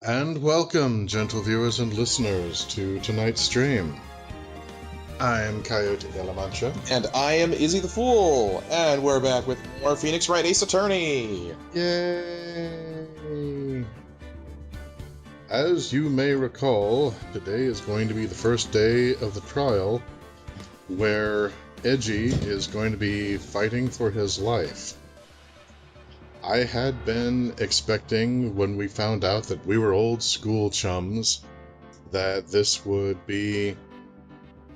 And welcome, gentle viewers and listeners, to tonight's stream. I'm Coyote de la Mancha. And I am Izzy the Fool, and we're back with more Phoenix Wright Ace Attorney! Yay! As you may recall, today is going to be the first day of the trial, where Edgy is going to be fighting for his life. I had been expecting, when we found out that we were old school chums, that this would be,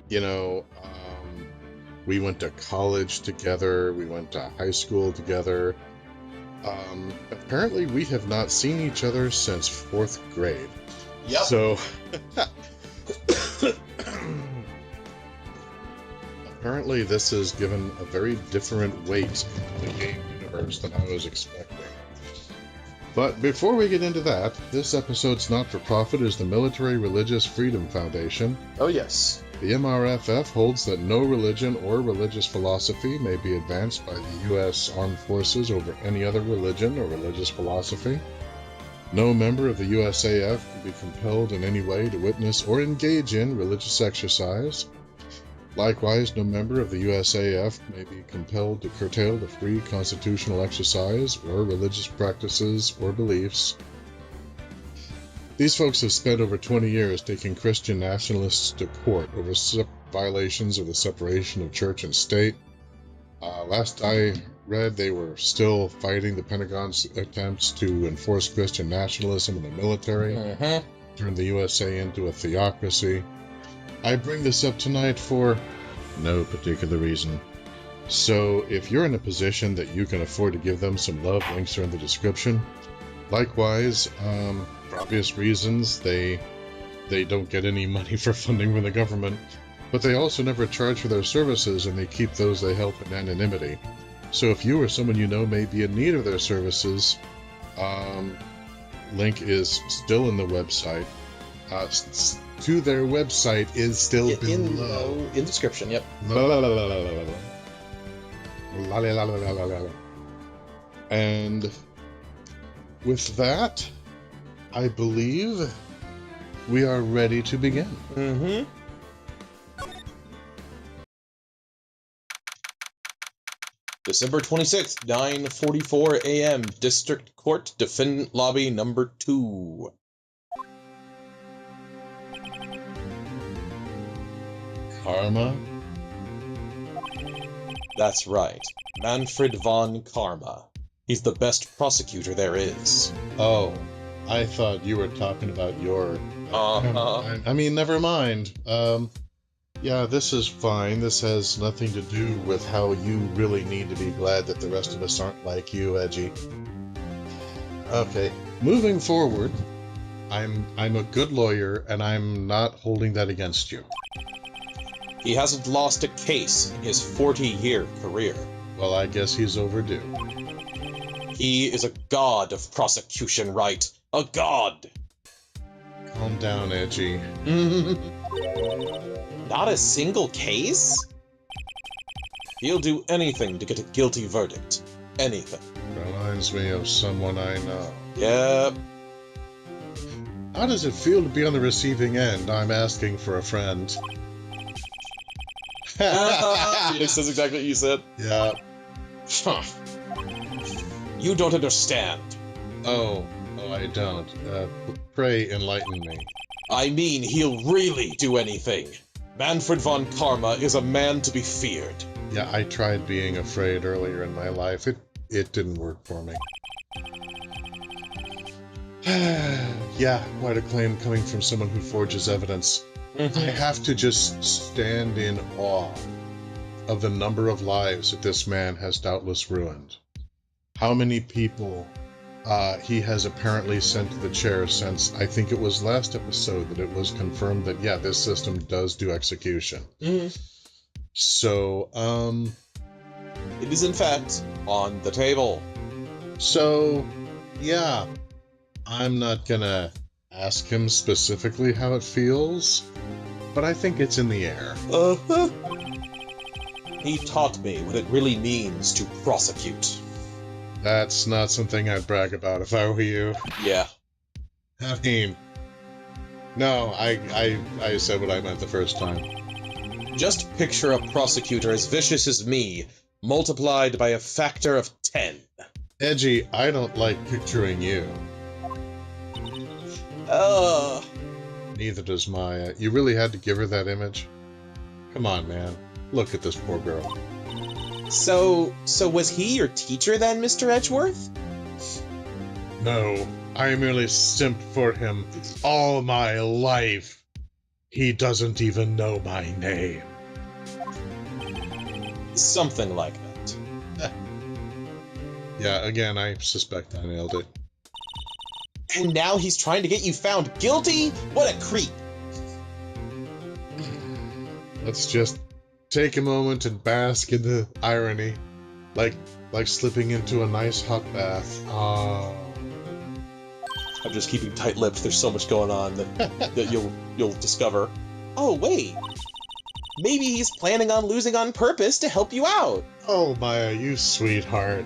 we went to college together, we went to high school together. Apparently we have not seen each other since 4th grade. Yep. So, apparently this has given a very different weight to the game universe than I was expecting. But before we get into that, this episode's not-for-profit is the Military Religious Freedom Foundation. Oh yes. The MRFF holds that no religion or religious philosophy may be advanced by the U.S. Armed Forces over any other religion or religious philosophy. No member of the USAF can be compelled in any way to witness or engage in religious exercise. Likewise, no member of the USAF may be compelled to curtail the free constitutional exercise or religious practices or beliefs. These folks have spent over 20 years taking Christian Nationalists to court over violations of the separation of church and state. Last I read, they were still fighting the Pentagon's attempts to enforce Christian nationalism in the military, turn the USA into a theocracy. I bring this up tonight for no particular reason. So if you're in a position that you can afford to give them some love, links are in the description. Likewise, for obvious reasons, they don't get any money for funding from the government, but they also never charge for their services, and they keep those they help in anonymity. So if you or someone you know may be in need of their services, link is still in the website. To their website is still below. In description, yep. And with that, I believe we are ready to begin. December 26th, 9:44 a.m. District Court, Defendant Lobby Number 2. Karma? That's right. Manfred von Karma. He's the best prosecutor there is. Oh, I thought you were talking about your... I mean, never mind. Yeah, this is fine. This has nothing to do with how you really need to be glad that the rest of us aren't like you, Edgy. Okay, moving forward, I'm a good lawyer, and I'm not holding that against you. He hasn't lost a case in his 40-year career. Well, I guess he's overdue. He is a god of prosecution, Wright. A god! Calm down, Edgy. Not a single case? He'll do anything to get a guilty verdict. Anything. Reminds me of someone I know. Yep. How does it feel to be on the receiving end? I'm asking for a friend. Phoenix says exactly what you said. Yeah. You don't understand. Oh, I don't. Pray enlighten me. I mean, he'll really do anything. Manfred von Karma is a man to be feared. Yeah, I tried being afraid earlier in my life. It didn't work for me. Yeah, quite a claim coming from someone who forges evidence. I have to just stand in awe of the number of lives that this man has doubtless ruined. How many people he has apparently sent to the chair since, I think it was last episode that it was confirmed that, yeah, this system does do execution. So, it is in fact on the table. So, yeah, I'm not gonna ask him specifically how it feels, but I think it's in the air. He taught me what it really means to prosecute. That's not something I'd brag about if I were you. Yeah. I mean, no, I said what I meant the first time. Just picture a prosecutor as vicious as me, multiplied by a factor of 10. Edgy, I don't like picturing you. Ugh. Neither does Maya. You really had to give her that image? Come on, man. Look at this poor girl. So was he your teacher then, Mr. Edgeworth? No, I merely simped for him all my life. He doesn't even know my name. Something like that. Yeah, again, I suspect I nailed it. And now he's trying to get you found guilty? What a creep! Let's just take a moment and bask in the irony. Like slipping into a nice hot bath. Oh. I'm just keeping tight-lipped. There's so much going on that you'll discover. Oh, wait. Maybe he's planning on losing on purpose to help you out. Oh, Maya, you sweetheart.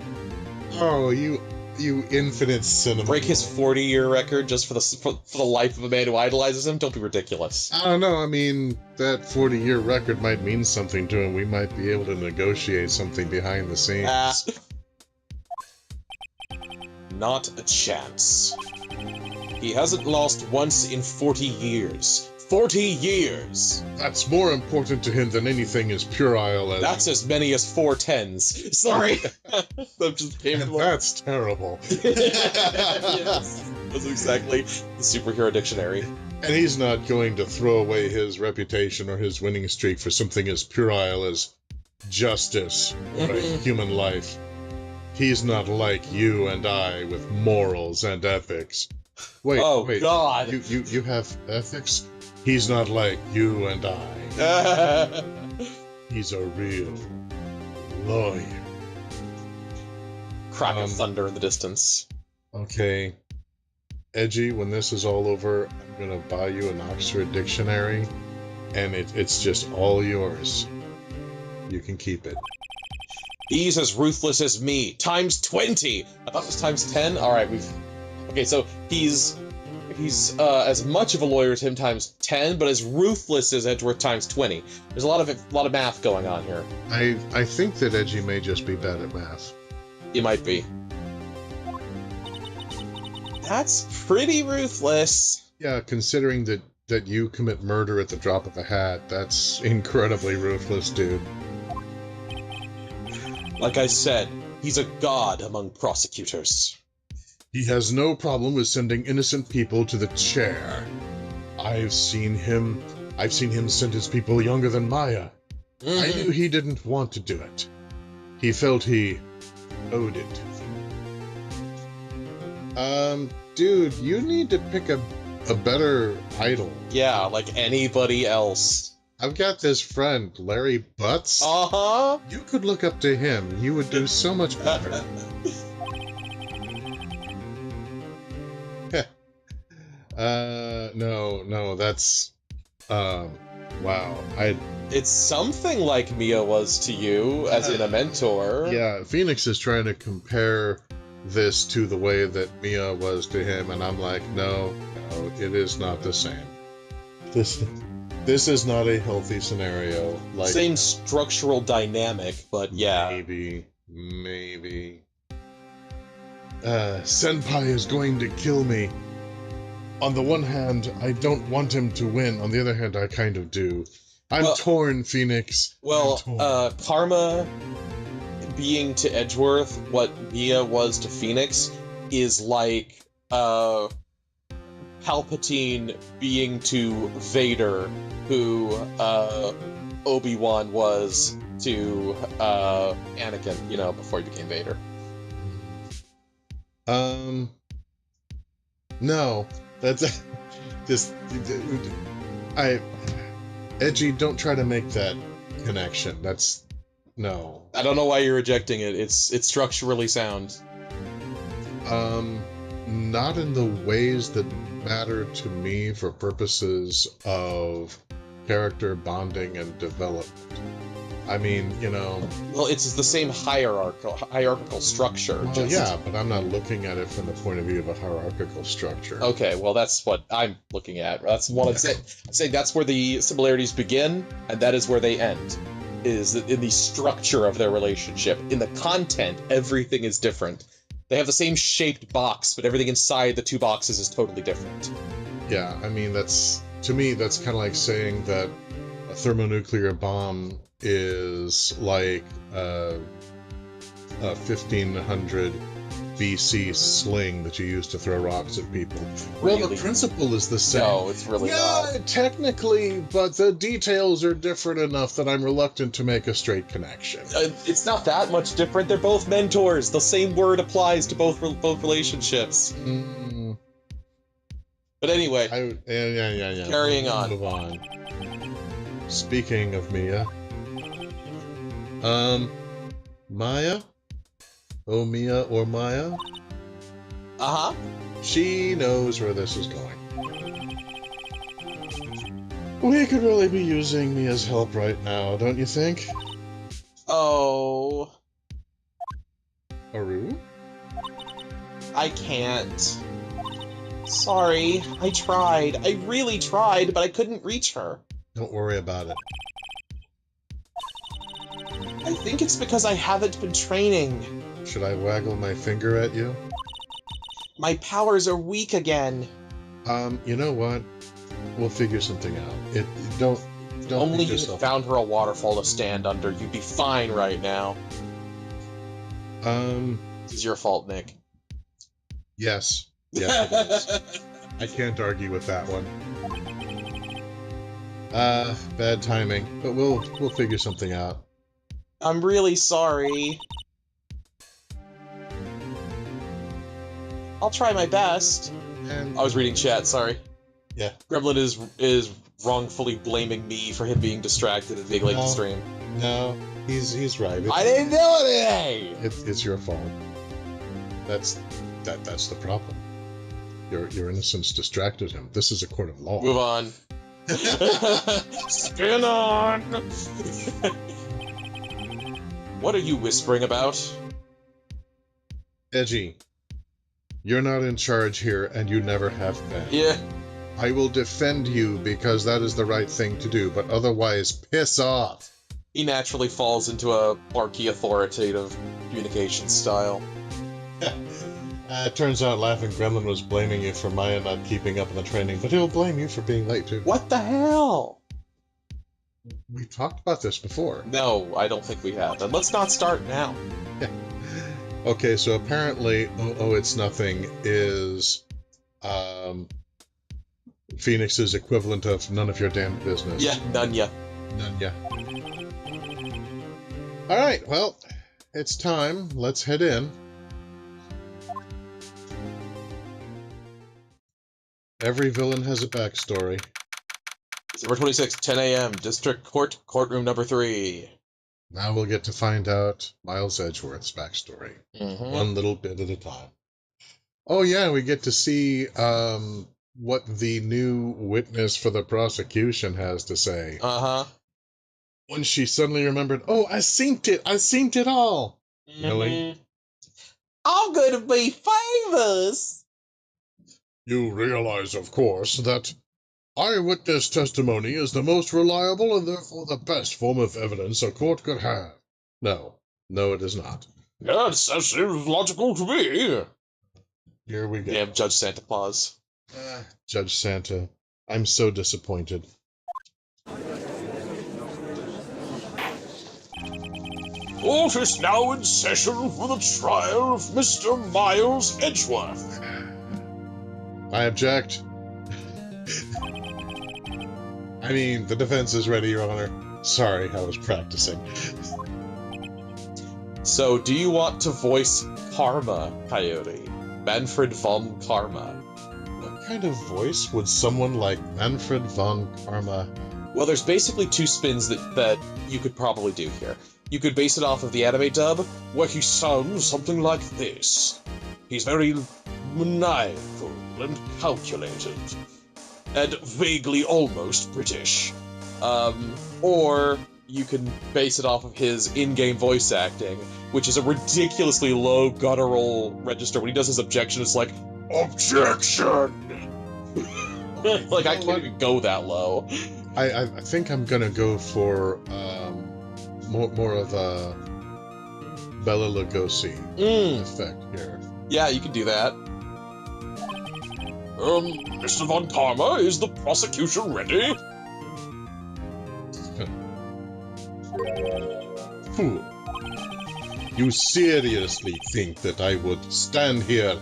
Oh, you infinite cinnamon. Break his 40-year record just for the life of a man who idolizes him? Don't be ridiculous. I don't know. I mean, that 40-year record might mean something to him. We might be able to negotiate something behind the scenes. Not a chance. He hasn't lost once in 40 years. 40 years! That's more important to him than anything as puerile as... That's as many as 4 10s. Sorry! That just came to That's terrible. Yes. That's exactly the superhero dictionary. And he's not going to throw away his reputation or his winning streak for something as puerile as justice or a human life. He's not like you and I with morals and ethics. Wait, wait. God! You have ethics? He's not like you and I. He's a real lawyer. Crack of thunder in the distance. Okay. Edgy, when this is all over, I'm gonna buy you an Oxford dictionary, and it's just all yours. You can keep it. He's as ruthless as me, times 20! I thought it was times 10? Alright, Okay, so he's as much of a lawyer as him times 10, but as ruthless as Edgeworth times 20. There's a lot of math going on here. I think that Edgy may just be bad at math. He might be. That's pretty ruthless. Yeah, considering that you commit murder at the drop of a hat, that's incredibly ruthless, dude. Like I said, he's a god among prosecutors. He has no problem with sending innocent people to the chair. I've seen him sentence people younger than Maya. Mm-hmm. I knew he didn't want to do it. He felt he owed it to them. Dude, you need to pick a better idol. Yeah, like anybody else. I've got this friend, Larry Butts. Uh-huh. You could look up to him. You would do so much better. No, that's, wow. It's something like Mia was to you, as in a mentor. Yeah, Phoenix is trying to compare this to the way that Mia was to him, and I'm like, no, it is not the same. This is not a healthy scenario. Like, same structural dynamic, but yeah. Maybe. Senpai is going to kill me. On the one hand, I don't want him to win. On the other hand, I kind of do. I'm torn, Phoenix. Well, Karma being to Edgeworth what Mia was to Phoenix is like Palpatine being to Vader who Obi-Wan was to Anakin, before he became Vader. No. That's just Edgy, don't try to make that connection. No. I don't know why you're rejecting it. It's structurally sound. Not in the ways that matter to me for purposes of character bonding and development. I mean, you know... Well, it's the same hierarchical structure. Well, yeah, but I'm not looking at it from the point of view of a hierarchical structure. Okay, well, that's what I'm looking at. That's what I'm saying. I'm saying that's where the similarities begin, and that is where they end, is in the structure of their relationship. In the content, everything is different. They have the same shaped box, but everything inside the two boxes is totally different. Yeah, I mean, to me, that's kind of like saying that a thermonuclear bomb is like a 1500 BC sling that you use to throw rocks at people. Really? Well, the principle is the same. No, it's really not. Yeah, technically, but the details are different enough that I'm reluctant to make a straight connection. It's not that much different. They're both mentors. The same word applies to both relationships. Mm. But anyway, yeah. Carrying on. Move on. Speaking of Mia, Maya? Oh, Mia or Maya? Uh-huh. She knows where this is going. We could really be using Mia's help right now, don't you think? Oh. Aru? I can't. Sorry, I tried. I really tried, but I couldn't reach her. Don't worry about it. I think it's because I haven't been training. Should I waggle my finger at you? My powers are weak again. You know what? We'll figure something out. Don't Only beat you yourself. found her a waterfall to stand under. You'd be fine right now. This is your fault, Nick. Yes. Yes, it is. I can't argue with that one. Bad timing, but we'll figure something out. I'm really sorry. I'll try my best. And I was reading chat, sorry. yeah. Gremlin is wrongfully blaming me for him being distracted and being late to stream. No, he's right. I didn't do anything! It's your fault. That's the problem. Your innocence distracted him. This is a court of law. Move on. Spin on! What are you whispering about? Edgy, you're not in charge here, and you never have been. Yeah. I will defend you because that is the right thing to do, but otherwise, piss off. He naturally falls into a barky authoritative communication style. It turns out Laughing Gremlin was blaming you for Maya not keeping up in the training, but he'll blame you for being late, too. What the hell? We talked about this before. No, I don't think we have. And let's not start now. Okay, so apparently, oh, it's nothing is Phoenix's equivalent of none of your damn business. Yeah, none ya. None, yeah. Alright, well, it's time. Let's head in. Every villain has a backstory. December 26th, 10 a.m., District Court, Courtroom number 3. Now we'll get to find out Miles Edgeworth's backstory. Mm-hmm. One little bit at a time. Oh yeah, we get to see what the new witness for the prosecution has to say. Uh-huh. When she suddenly remembered, oh, I seen it all. Mm-hmm. Really? I'm gonna be famous! You realize, of course, that eyewitness testimony is the most reliable and therefore the best form of evidence a court could have. No, it is not. Yes, that seems logical to me. Here we go. Damn Judge Santa Claus. Judge Santa, I'm so disappointed. Court is now in session for the trial of Mr. Miles Edgeworth. I object. I mean, the defense is ready, Your Honor. Sorry, I was practicing. So, do you want to voice Karma, Coyote? Manfred von Karma. What kind of voice would someone like Manfred von Karma... Well, there's basically two spins that you could probably do here. You could base it off of the anime dub, where he sounds something like this. He's very maniacal and calculated, and vaguely almost British. Or you can base it off of his in-game voice acting, which is a ridiculously low guttural register. When he does his objection, it's like, objection! Like, I can't even go that low. I think I'm gonna go for more of a Bela Lugosi effect here. Yeah, you can do that. Mr. Von Karma, is the prosecution ready? Fool. You seriously think that I would stand here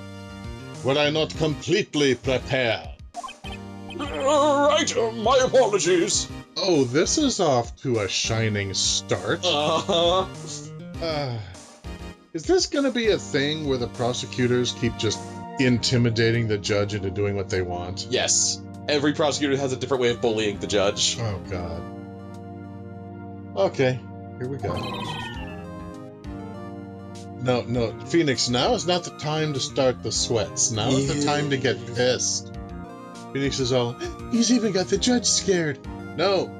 were I not completely prepared? Right, my apologies. Oh, this is off to a shining start. Is this gonna be a thing where the prosecutors keep just intimidating the judge into doing what they want? Yes. Every prosecutor has a different way of bullying the judge. Oh, God. Okay, here we go. No, Phoenix, now is not the time to start the sweats. Now is the time to get pissed. Phoenix is all, he's even got the judge scared. No,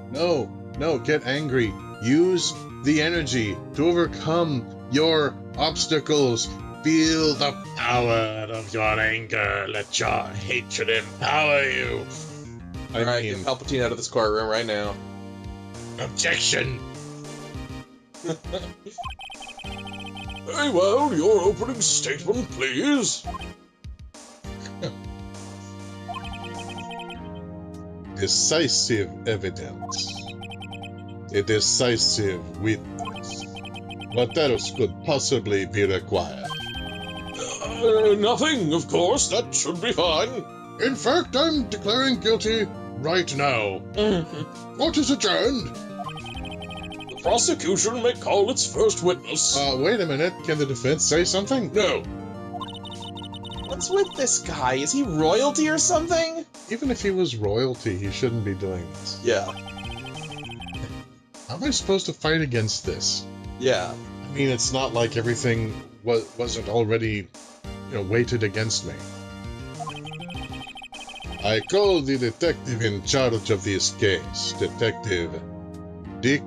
get angry. Use the energy to overcome your obstacles. Feel the power of your anger. Let your hatred empower you. Alright, get Palpatine out of this courtroom right now. Objection! Very well, your opening statement, please. Decisive evidence. A decisive witness. What else could possibly be required? Nothing, of course. That should be fine. In fact, I'm declaring guilty right now. Court is adjourned. The prosecution may call its first witness. Wait a minute. Can the defense say something? No. What's with this guy? Is he royalty or something? Even if he was royalty, he shouldn't be doing this. Yeah. How am I supposed to fight against this? Yeah. I mean, it's not like everything wasn't already, weighted against me. I call the detective in charge of this case, Detective Dick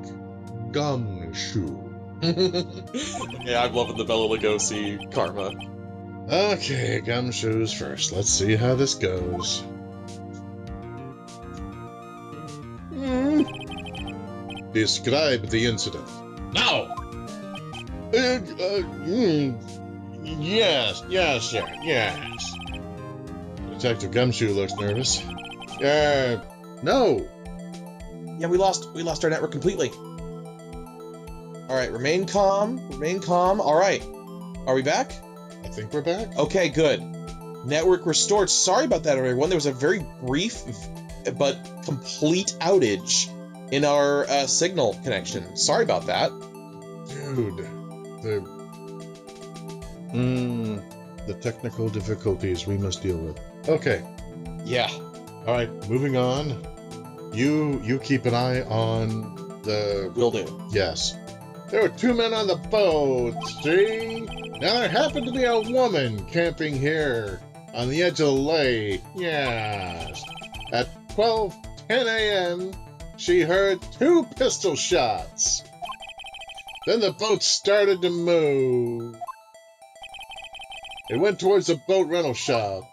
Gumshoe. Yeah, I'm loving the Bela Lugosi karma. Okay, Gumshoes first. Let's see how this goes. Describe the incident. Now! Yes. Detective Gumshoe looks nervous. No! Yeah, we lost our network completely. Alright, remain calm. Alright. Are we back? I think we're back. Okay, good. Network restored. Sorry about that, everyone. There was a very brief but complete outage in our signal connection. Sorry about that. Dude, the technical difficulties we must deal with. Okay. Yeah. All right, moving on. You keep an eye on the... Will do. Yes. There were 2 men on the boat, see? Now there happened to be a woman camping here on the edge of the lake. Yes. At 12:10 a.m., she heard 2 pistol shots. Then the boat started to move. It went towards the boat rental shop.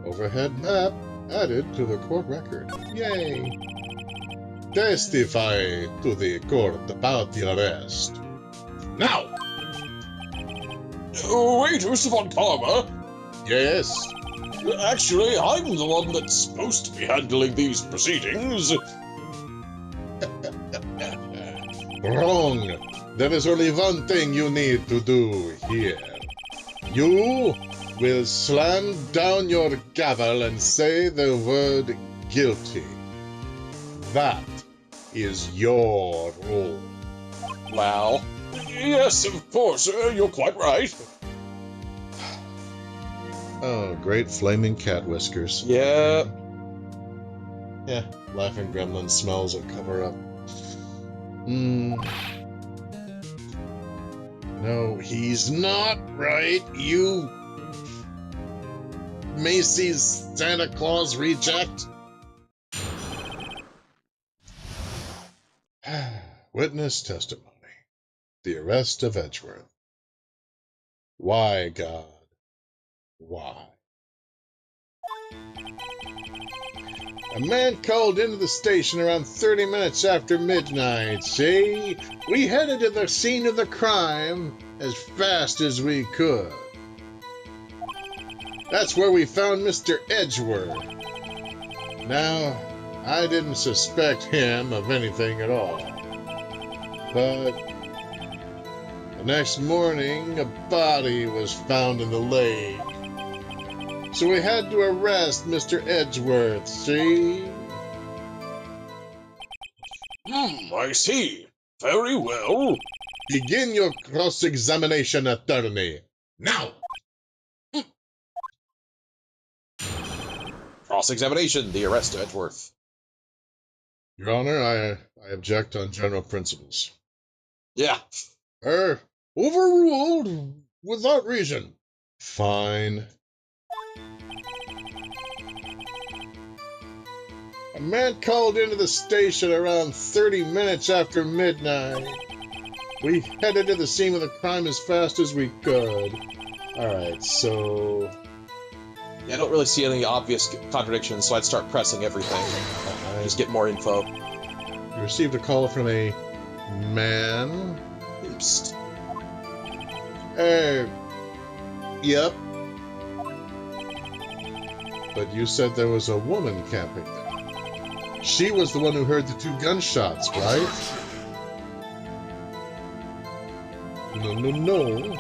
Overhead map added to the court record. Yay! Testify to the court about the arrest. Now! Wait, Mr. Von Karma. Yes? Actually, I'm the one that's supposed to be handling these proceedings. Wrong. There is only one thing you need to do here. You will slam down your gavel and say the word guilty. That is your role. Wow. Yes, of course, you're quite right. Oh, great flaming cat whiskers. Yeah. Yeah, laughing gremlin smells a cover-up. No, he's not right. You... Macy's Santa Claus reject? Witness testimony. The arrest of Edgeworth. Why, God? Why? A man called into the station around 30 minutes after midnight. See, we headed to the scene of the crime as fast as we could. That's where we found Mr. Edgeworth. Now, I didn't suspect him of anything at all. But the next morning, a body was found in the lake. So we had to arrest Mr. Edgeworth, see? I see. Very well. Begin your cross-examination, attorney. Now! Cross-examination, the arrest of Edgeworth. Your Honor, I object on general principles. Yeah. Overruled without reason. Fine. A man called into the station around 30 minutes after midnight. We headed to the scene of the crime as fast as we could. Alright, so... Yeah, I don't really see any obvious contradictions, so I'd start pressing everything. Just get more info. You received a call from a man? Oops. Yep. But you said there was a woman camping there. She was the one who heard the 2 gunshots, right? No.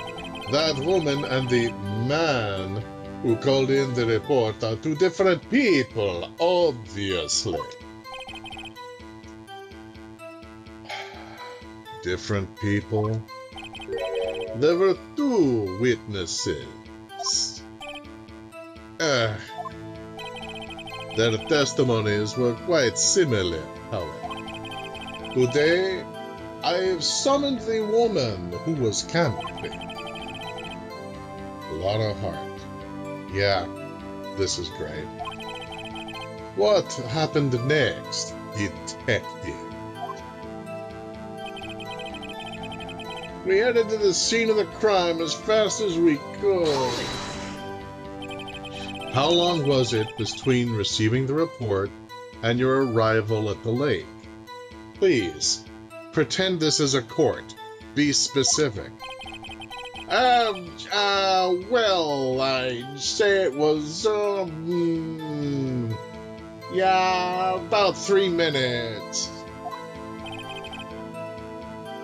That woman and the man who called in the report are 2 different people, obviously. Different people? There were 2 witnesses. Their testimonies were quite similar, however. Today, I have summoned the woman who was camping. A lot of heart. Yeah, this is great. What happened next, detective? We headed to the scene of the crime as fast as we could. How long was it between receiving the report and your arrival at the lake? Please, pretend this is a court. Be specific. Well, I'd say it was, about 3 minutes.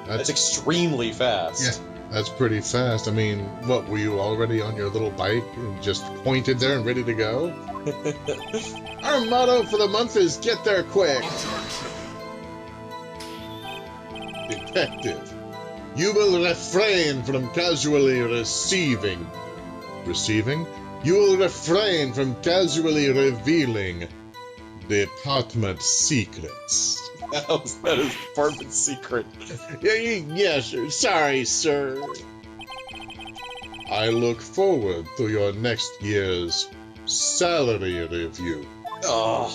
That's extremely fast. Yeah, that's pretty fast. I mean, what, were you already on your little bike and just pointed there and ready to go? Our motto for the month is get there quick. Detective, you will refrain from casually receiving. Receiving? You will refrain from casually revealing department secrets. That is department secret. Yeah, sure. Sorry, sir. I look forward to your next year's salary review. Oh.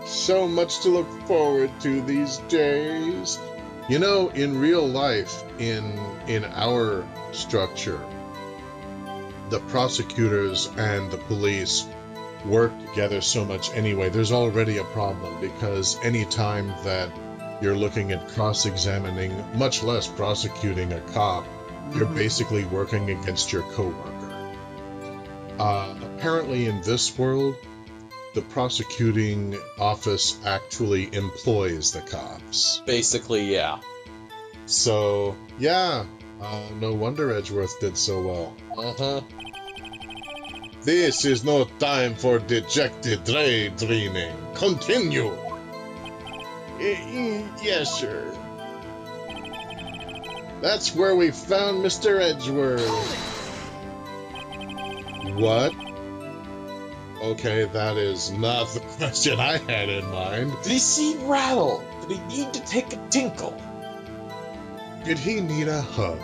So much to look forward to these days. You know, in real life, in our structure, the prosecutors and the police work together so much anyway. There's already a problem because any time that you're looking at cross-examining, much less prosecuting a cop, you're basically working against your coworker. Apparently in this world, the prosecuting office actually employs the cops. Basically, yeah. So, yeah, no wonder Edgeworth did so well. Uh-huh. This is no time for dejected daydreaming. Continue. Yes, sir. That's where we found Mr. Edgeworth. What? Okay, that is not the question I had in mind. Did he seem rattled? Did he need to take a tinkle? Did he need a hug?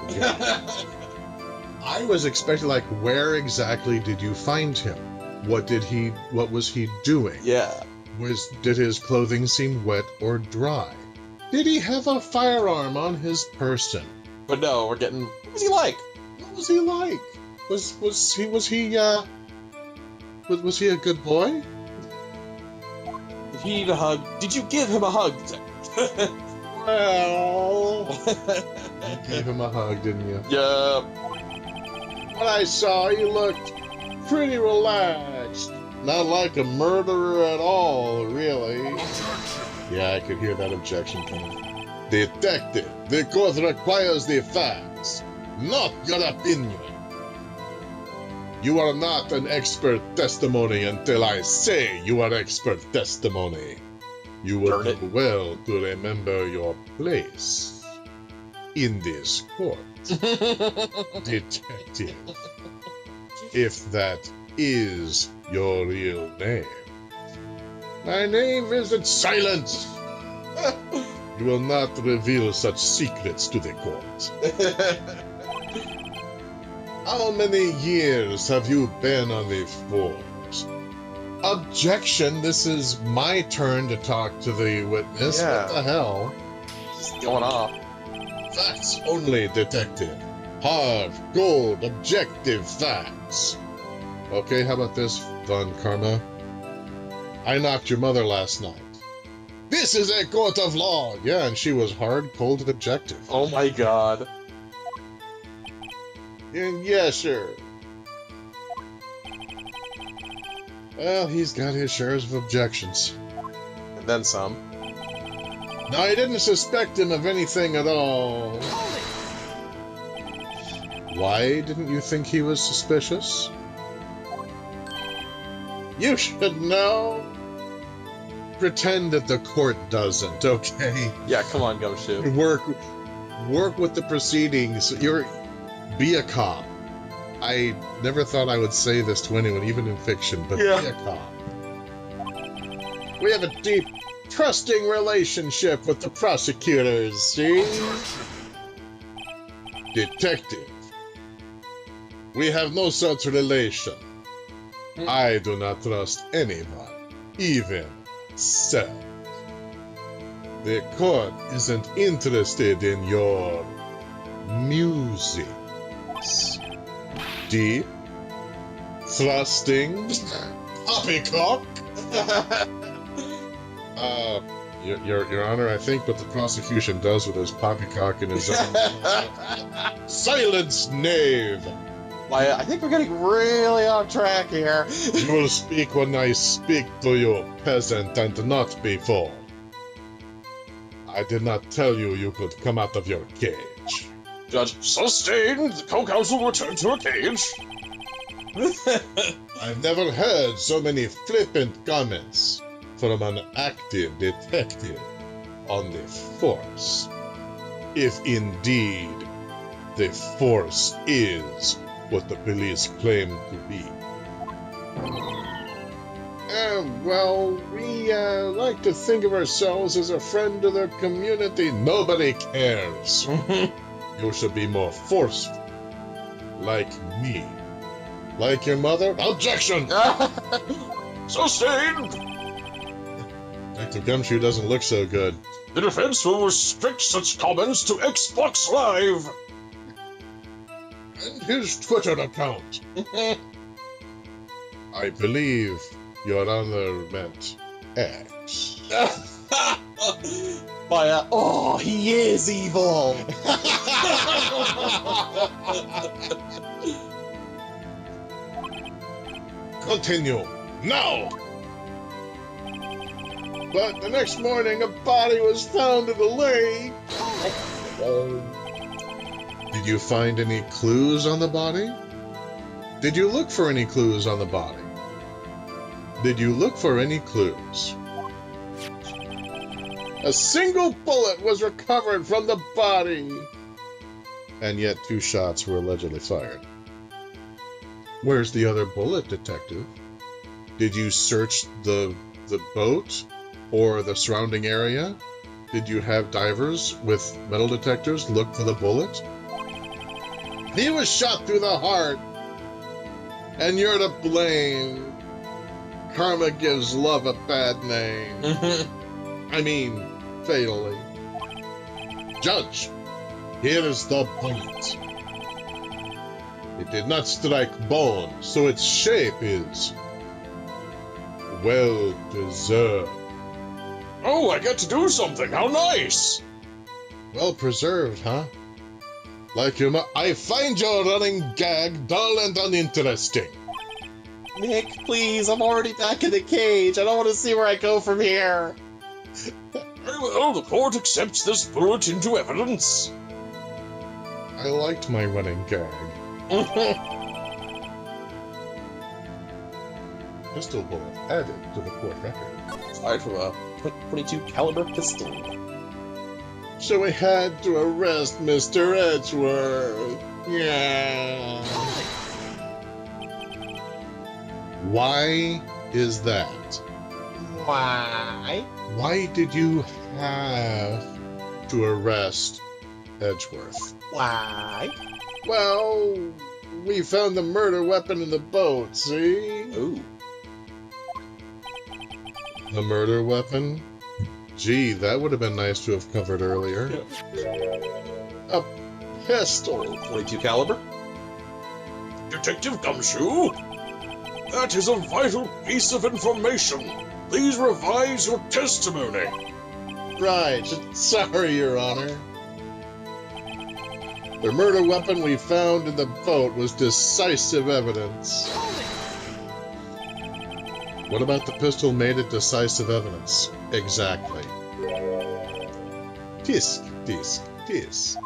I was expecting, like, where exactly did you find him? What was he doing? Yeah. Did his clothing seem wet or dry? Did he have a firearm on his person? But no, we're getting... What was he like? What was he like? Was he a good boy? Did he need a hug? Did you give him a hug? Well... You gave him a hug, didn't you? Yeah. When I saw, he looked pretty relaxed. Not like a murderer at all, really. Yeah, I could hear that objection coming. Detective, the court requires the facts, not your opinion. You are not an expert testimony until I say you are expert testimony. You will do well to remember your place in this court. Detective, if that is your real name. My name isn't silence. You will not reveal such secrets to the court. How many years have you been on the force? Objection, this is my turn to talk to the witness. Yeah. What the hell? Just going off. Facts only, detective. Hard, cold, objective facts. Okay, how about this, Von Karma? I knocked your mother last night. This is a court of law! Yeah, and she was hard, cold, and objective. Oh my god. And yes, sir. Well, he's got his shares of objections. And then some. No, I didn't suspect him of anything at all. Why didn't you think he was suspicious? You should know. Pretend that the court doesn't, okay? Yeah, come on, Gumshoe. Work with the proceedings. Be a cop. I never thought I would say this to anyone, even in fiction, but Yeah. Be a cop. We have a deep, trusting relationship with the prosecutors, see? Detective. We have no such relation. I do not trust anyone, even myself. The court isn't interested in your music. Deep, thrusting, poppycock. Your Honor, I think what the prosecution does with his poppycock in his own... Silence, knave! Why, I think we're getting really off track here. You will speak when I speak to you, peasant, and not before. I did not tell you you could come out of your cage. Judge, sustained. The co-counsel returned to her cage. I've never heard so many flippant comments from an active detective on the force. If indeed the force is what the police claim to be. Well, we like to think of ourselves as a friend to the community. Nobody cares. You should be more forceful. Like me. Like your mother? Objection! Sustained! Detective Gumshoe doesn't look so good. The defense will restrict such comments to Xbox Live. And his Twitter account. I believe Your Honor meant X. Oh, he is evil! Continue, now! But the next morning, a body was found in the lake. Did you find any clues on the body? Did you look for any clues on the body? Did you look for any clues? A single bullet was recovered from the body. And yet 2 shots were allegedly fired. Where's the other bullet, detective? Did you search the boat or the surrounding area? Did you have divers with metal detectors look for the bullet? He was shot through the heart. And you're to blame. Karma gives love a bad name. I mean, fatally. Judge, here is the bullet. It did not strike bone, so its shape is well preserved. Oh, I get to do something. How nice. Well preserved, huh? Like your I find your running gag dull and uninteresting. Nick, please, I'm already back in the cage. I don't want to see where I go from here. Very well, the court accepts this bullet into evidence. I liked my running gag. Pistol bullet added to the court record. Fired from a .22 caliber pistol. So we had to arrest Mr. Edgeworth. Yeah. Why is that? Why? Why did you have to arrest Edgeworth? Why? Well, we found the murder weapon in the boat, see? Ooh. The murder weapon? Gee, that would have been nice to have covered earlier. A pistol. .22 caliber? Detective Gumshoe? That is a vital piece of information. Please revise your testimony. Right. Sorry, Your Honor. The murder weapon we found in the boat was decisive evidence. What about the pistol made it decisive evidence? Exactly. Tisk, tisk, tisk.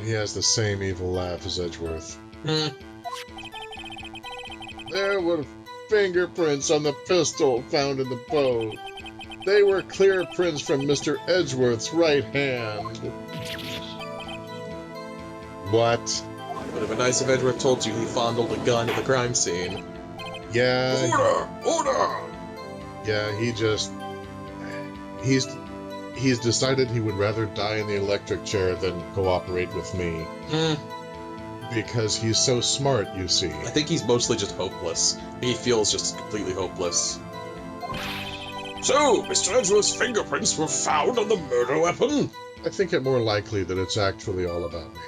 He has the same evil laugh as Edgeworth. There were fingerprints on the pistol found in the boat. They were clear prints from Mr. Edgeworth's right hand. What? Would have been nice if Edgeworth told you he fondled a gun at the crime scene. Yeah. Order! Yeah, he's decided he would rather die in the electric chair than cooperate with me. Because he's so smart, you see. I think he's mostly just hopeless. He feels just completely hopeless. So, Mr. Edgeworth's fingerprints were found on the murder weapon? I think it more likely that it's actually all about me.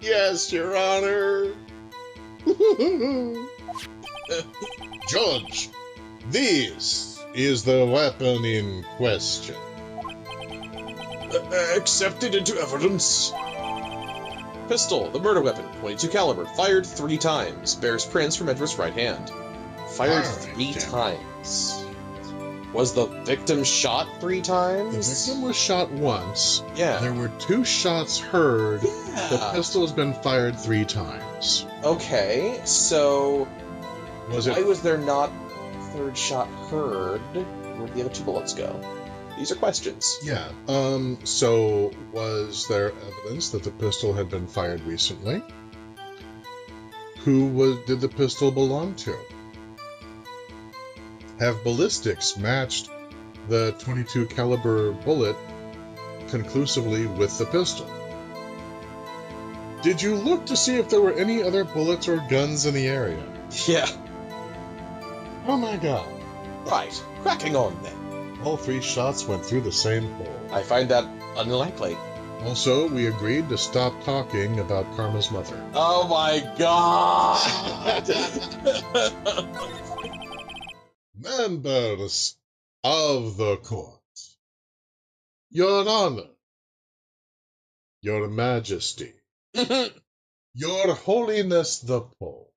Yes, Your Honor. Judge, this is the weapon in question. Accepted into evidence. Pistol, the murder weapon, .22 caliber, fired 3 times, bears prints from Edgeworth's right hand. Fired 3 times. Was the victim shot 3 times? The victim was shot once. Yeah. There were 2 shots heard. Yeah. The pistol has been fired 3 times. Okay, so Why was there not a 3rd shot heard? Where did the other 2 bullets go? These are questions. Yeah. So was there evidence that the pistol had been fired recently? Who did the pistol belong to? Have ballistics matched the .22 caliber bullet conclusively with the pistol? Did you look to see if there were any other bullets or guns in the area? Yeah. Oh my god. Right. Cracking on then. All 3 shots went through the same hole. I find that unlikely. Also, we agreed to stop talking about Karma's mother. Oh my god! Members of the court, Your Honor, Your Majesty, Your Holiness the Pope,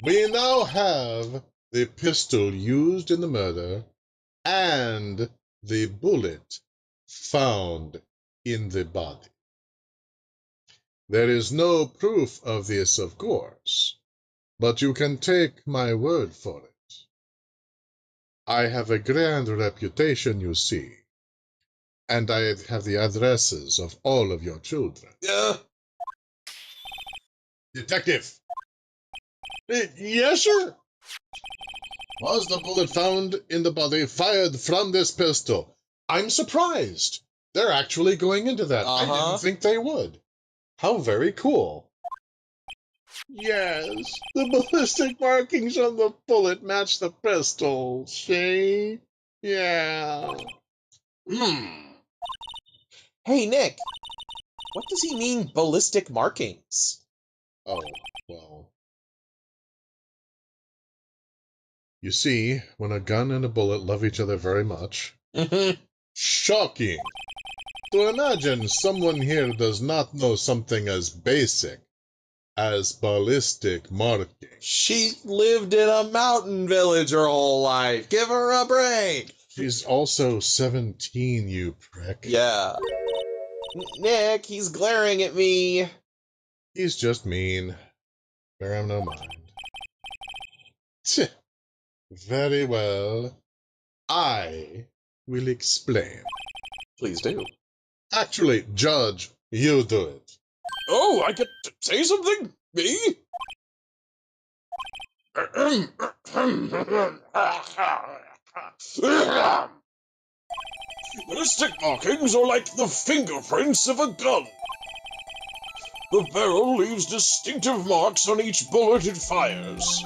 we now have the pistol used in the murder and the bullet found in the body. There is no proof of this, of course, but you can take my word for it. I have a grand reputation, you see, and I have the addresses of all of your children. Detective! Yes, sir? Was the bullet found in the body fired from this pistol? I'm surprised. They're actually going into that. I didn't think they would. How very cool. Yes, the ballistic markings on the bullet match the pistol. See? Yeah. Hey, Nick. What does he mean, ballistic markings? Oh, well. You see, when a gun and a bullet love each other very much... Shocking! To imagine someone here does not know something as basic as ballistic marking. She lived in a mountain village her whole life. Give her a break. She's also 17, you prick. Yeah. Nick, he's glaring at me. He's just mean. Bear him no mind. Very well. I will explain. Please do. Actually, Judge, you do it. Oh, I get to say something? Me? Ballistic markings are like the fingerprints of a gun. The barrel leaves distinctive marks on each bullet it fires.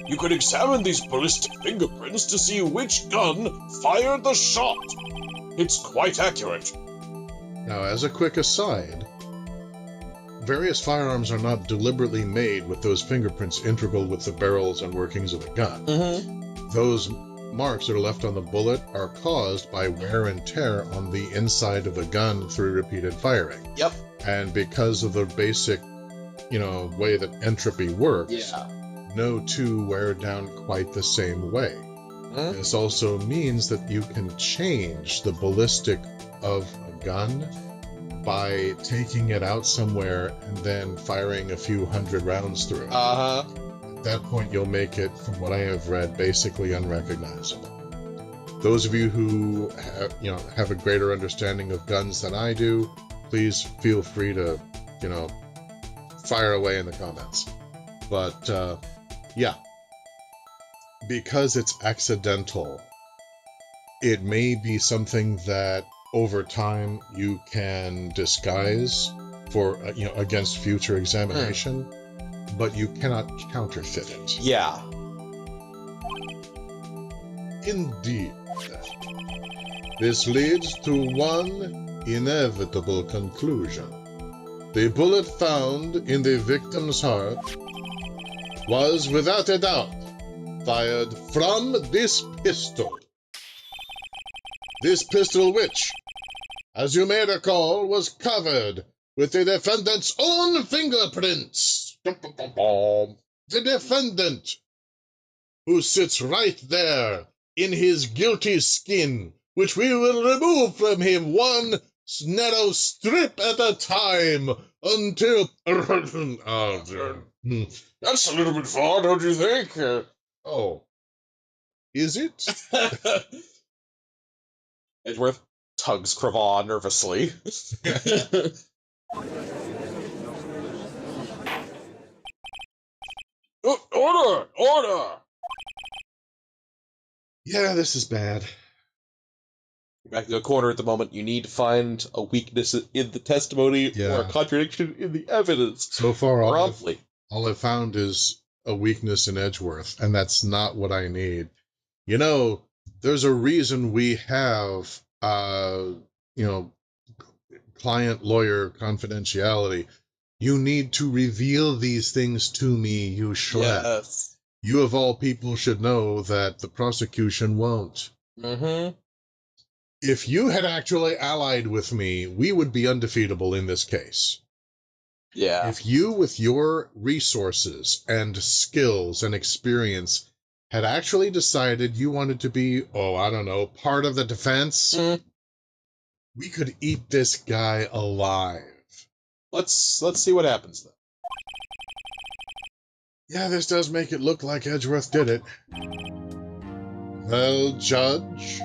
You can examine these ballistic fingerprints to see which gun fired the shot. It's quite accurate. Now, as a quick aside, various firearms are not deliberately made with those fingerprints integral with the barrels and workings of the gun. Those marks that are left on the bullet are caused by wear and tear on the inside of the gun through repeated firing. Yep. And because of the basic, way that entropy works, no two wear down quite the same way. This also means that you can change the ballistic of a gun by taking it out somewhere and then firing a few hundred rounds through it. At that point, you'll make it, from what I have read, basically unrecognizable. Those of you who have a greater understanding of guns than I do, please feel free to, fire away in the comments. But, yeah. Because it's accidental, it may be something that over time you can disguise for, against future examination, but you cannot counterfeit it. Yeah. Indeed. This leads to one inevitable conclusion. The bullet found in the victim's heart was, without a doubt, fired from this pistol. This pistol which, as you may recall, was covered with the defendant's own fingerprints. The defendant, who sits right there in his guilty skin, which we will remove from him one narrow strip at a time until... That's a little bit far, don't you think? Oh. Is it? Edgeworth tugs Cravat nervously. Order! Order! Yeah, this is bad. Back to the corner at the moment. You need to find a weakness in the testimony or a contradiction in the evidence. So far, promptly. All I've found is a weakness in Edgeworth, and that's not what I need. There's a reason we have, client-lawyer confidentiality. You need to reveal these things to me, you should. Yes. You, of all people, should know that the prosecution won't. If you had actually allied with me, we would be undefeatable in this case. Yeah. If you, with your resources and skills and experience, had actually decided you wanted to be, part of the defense, we could eat this guy alive. Let's see what happens then. Yeah, this does make it look like Edgeworth did it. Well, Judge?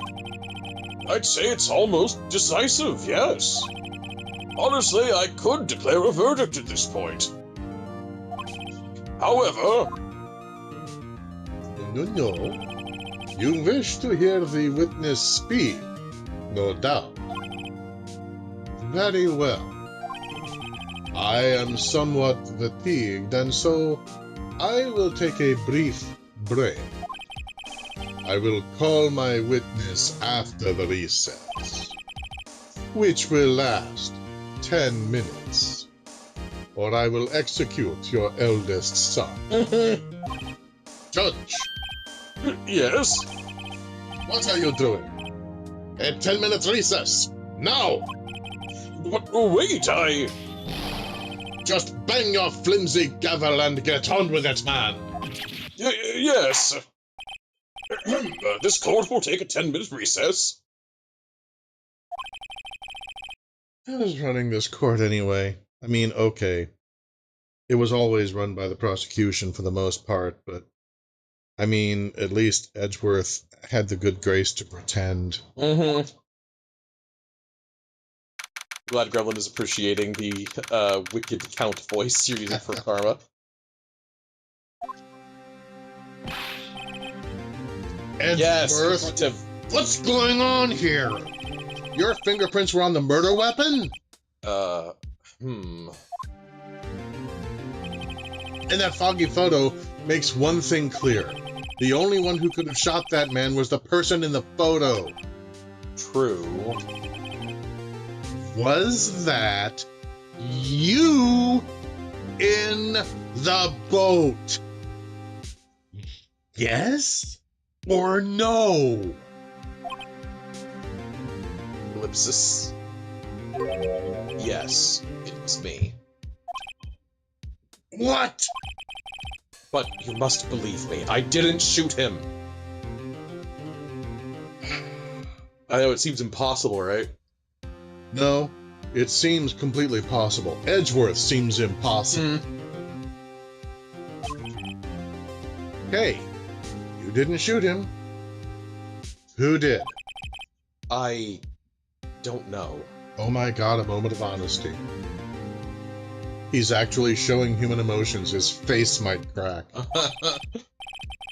I'd say it's almost decisive, yes. Honestly, I could declare a verdict at this point. However... No. You wish to hear the witness speak. No doubt. Very well. I am somewhat fatigued, and so I will take a brief break. I will call my witness after the recess, which will last 10 minutes, or I will execute your eldest son. Judge! Yes? What are you doing? A 10-minute recess! Now! But wait, Just bang your flimsy gavel and get on with it, man! Yes. This court will take a 10-minute recess. Who's running this court anyway? I mean, okay. It was always run by the prosecution for the most part, but I mean, at least Edgeworth had the good grace to pretend. Glad Gremlin is appreciating the wicked count voice you're using for karma. Edgeworth, Yes, what's going on here? Your fingerprints were on the murder weapon? And that foggy photo makes one thing clear. The only one who could have shot that man was the person in the photo. True. Was that you in the boat? Yes or no? Ellipsis. Yes, it was me. What? But you must believe me, I didn't shoot him. I know it seems impossible, right? No, it seems completely possible. Edgeworth seems impossible. Hey, you didn't shoot him. Who did? I don't know. Oh my god, a moment of honesty. He's actually showing human emotions. His face might crack.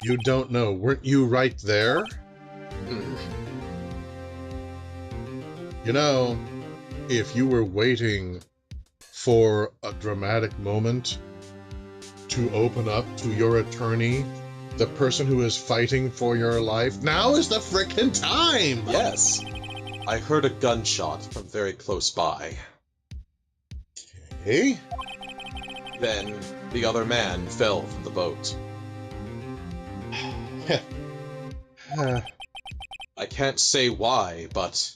You don't know. Weren't you right there? You know, if you were waiting for a dramatic moment to open up to your attorney, the person who is fighting for your life, now is the frickin' time! Yes. I heard a gunshot from very close by. Hey? Then the other man fell from the boat. I can't say why, but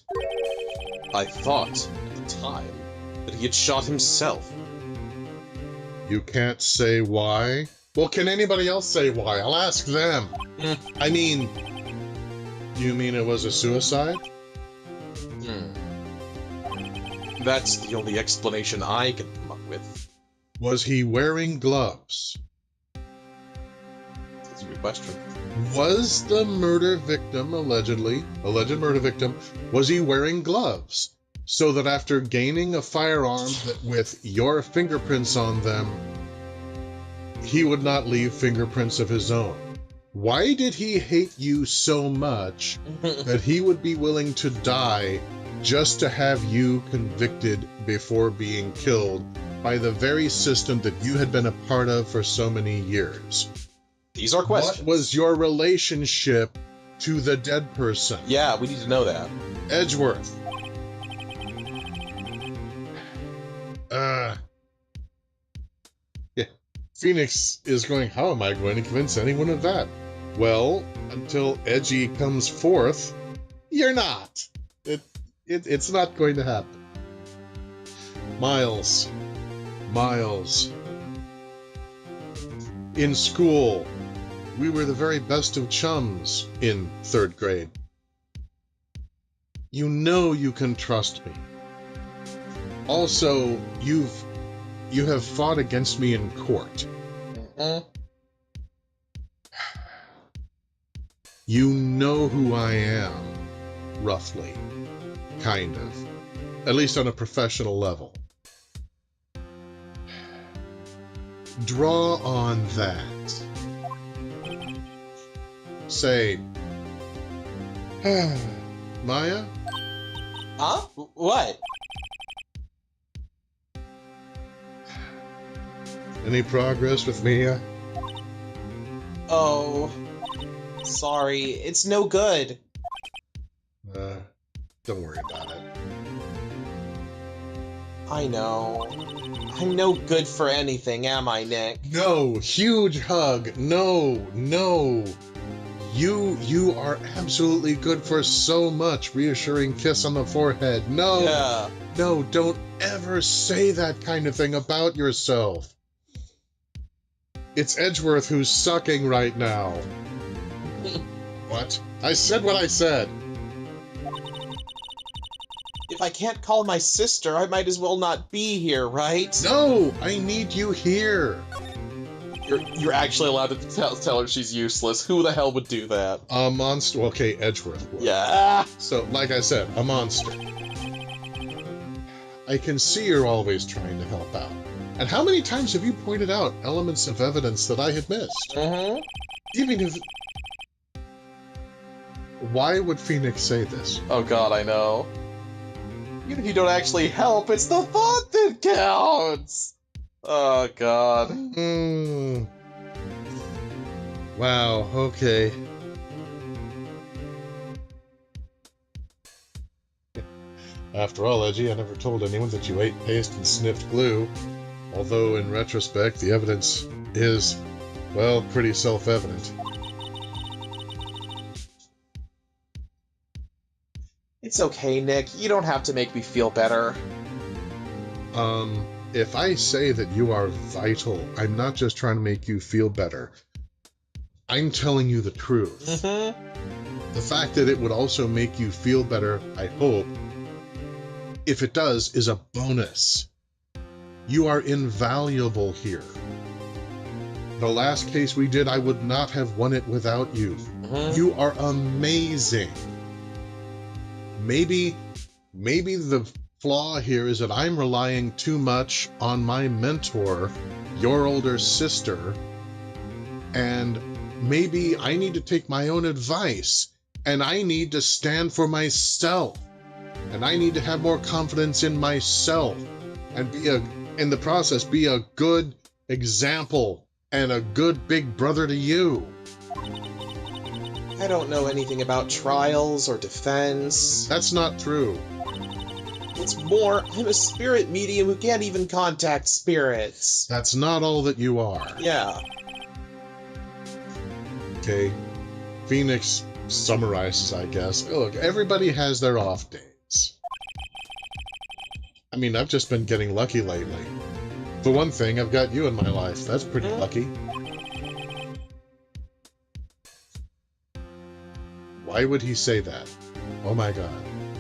I thought at the time that he had shot himself. You can't say why? Well, can anybody else say why? I'll ask them. I mean, do you mean it was a suicide? That's the only explanation I can come up with. Was he wearing gloves? That's a good question. Was the murder victim, alleged murder victim, was he wearing gloves? So that after gaining a firearm with your fingerprints on them, he would not leave fingerprints of his own? Why did he hate you so much that he would be willing to die just to have you convicted before being killed by the very system that you had been a part of for so many years? These are questions. What was your relationship to the dead person? Yeah, we need to know that. Edgeworth. Yeah. Phoenix is going, how am I going to convince anyone of that? Well, until Edgy comes forth, you're not. It's not going to happen. Miles. In school, we were the very best of chums in 3rd grade. You know you can trust me. Also, you have fought against me in court. You know who I am, roughly. Kind of. At least on a professional level. Draw on that. Say, Maya, Huh? What? Any progress with Mia? Oh, sorry. It's no good. Don't worry about it. I know. I'm no good for anything, am I, Nick? No, huge hug. No. You are absolutely good for so much. Reassuring kiss on the forehead. No. Yeah. No, don't ever say that kind of thing about yourself. It's Edgeworth who's sucking right now. What? I said what I said. If I can't call my sister, I might as well not be here, right? No, I need you here. You're actually allowed to tell her she's useless. Who the hell would do that? A monster. Okay, Edgeworth would. Yeah. So, like I said, a monster. I can see you're always trying to help out. And how many times have you pointed out elements of evidence that I had missed? Even if... Why would Phoenix say this? Oh god, I know. Even if you don't actually help, it's the thought that counts! Oh god. Wow, okay. After all, Edgy, I never told anyone that you ate paste and sniffed glue. Although, in retrospect, the evidence is, well, pretty self-evident. It's okay, Nick. You don't have to make me feel better. If I say that you are vital, I'm not just trying to make you feel better. I'm telling you the truth. The fact that it would also make you feel better, I hope, if it does, is a bonus. You are invaluable here. The last case we did, I would not have won it without you. You are amazing. Maybe the flaw here is that I'm relying too much on my mentor, your older sister, and maybe I need to take my own advice, and I need to stand for myself, and I need to have more confidence in myself, and in the process, be a good example and a good big brother to you. I don't know anything about trials or defense. That's not true. It's more, I'm a spirit medium who can't even contact spirits. That's not all that you are. Yeah. Okay. Phoenix summarizes, I guess. Look, everybody has their off days. I mean, I've just been getting lucky lately. For one thing, I've got you in my life. That's pretty lucky. Why would he say that? Oh my god.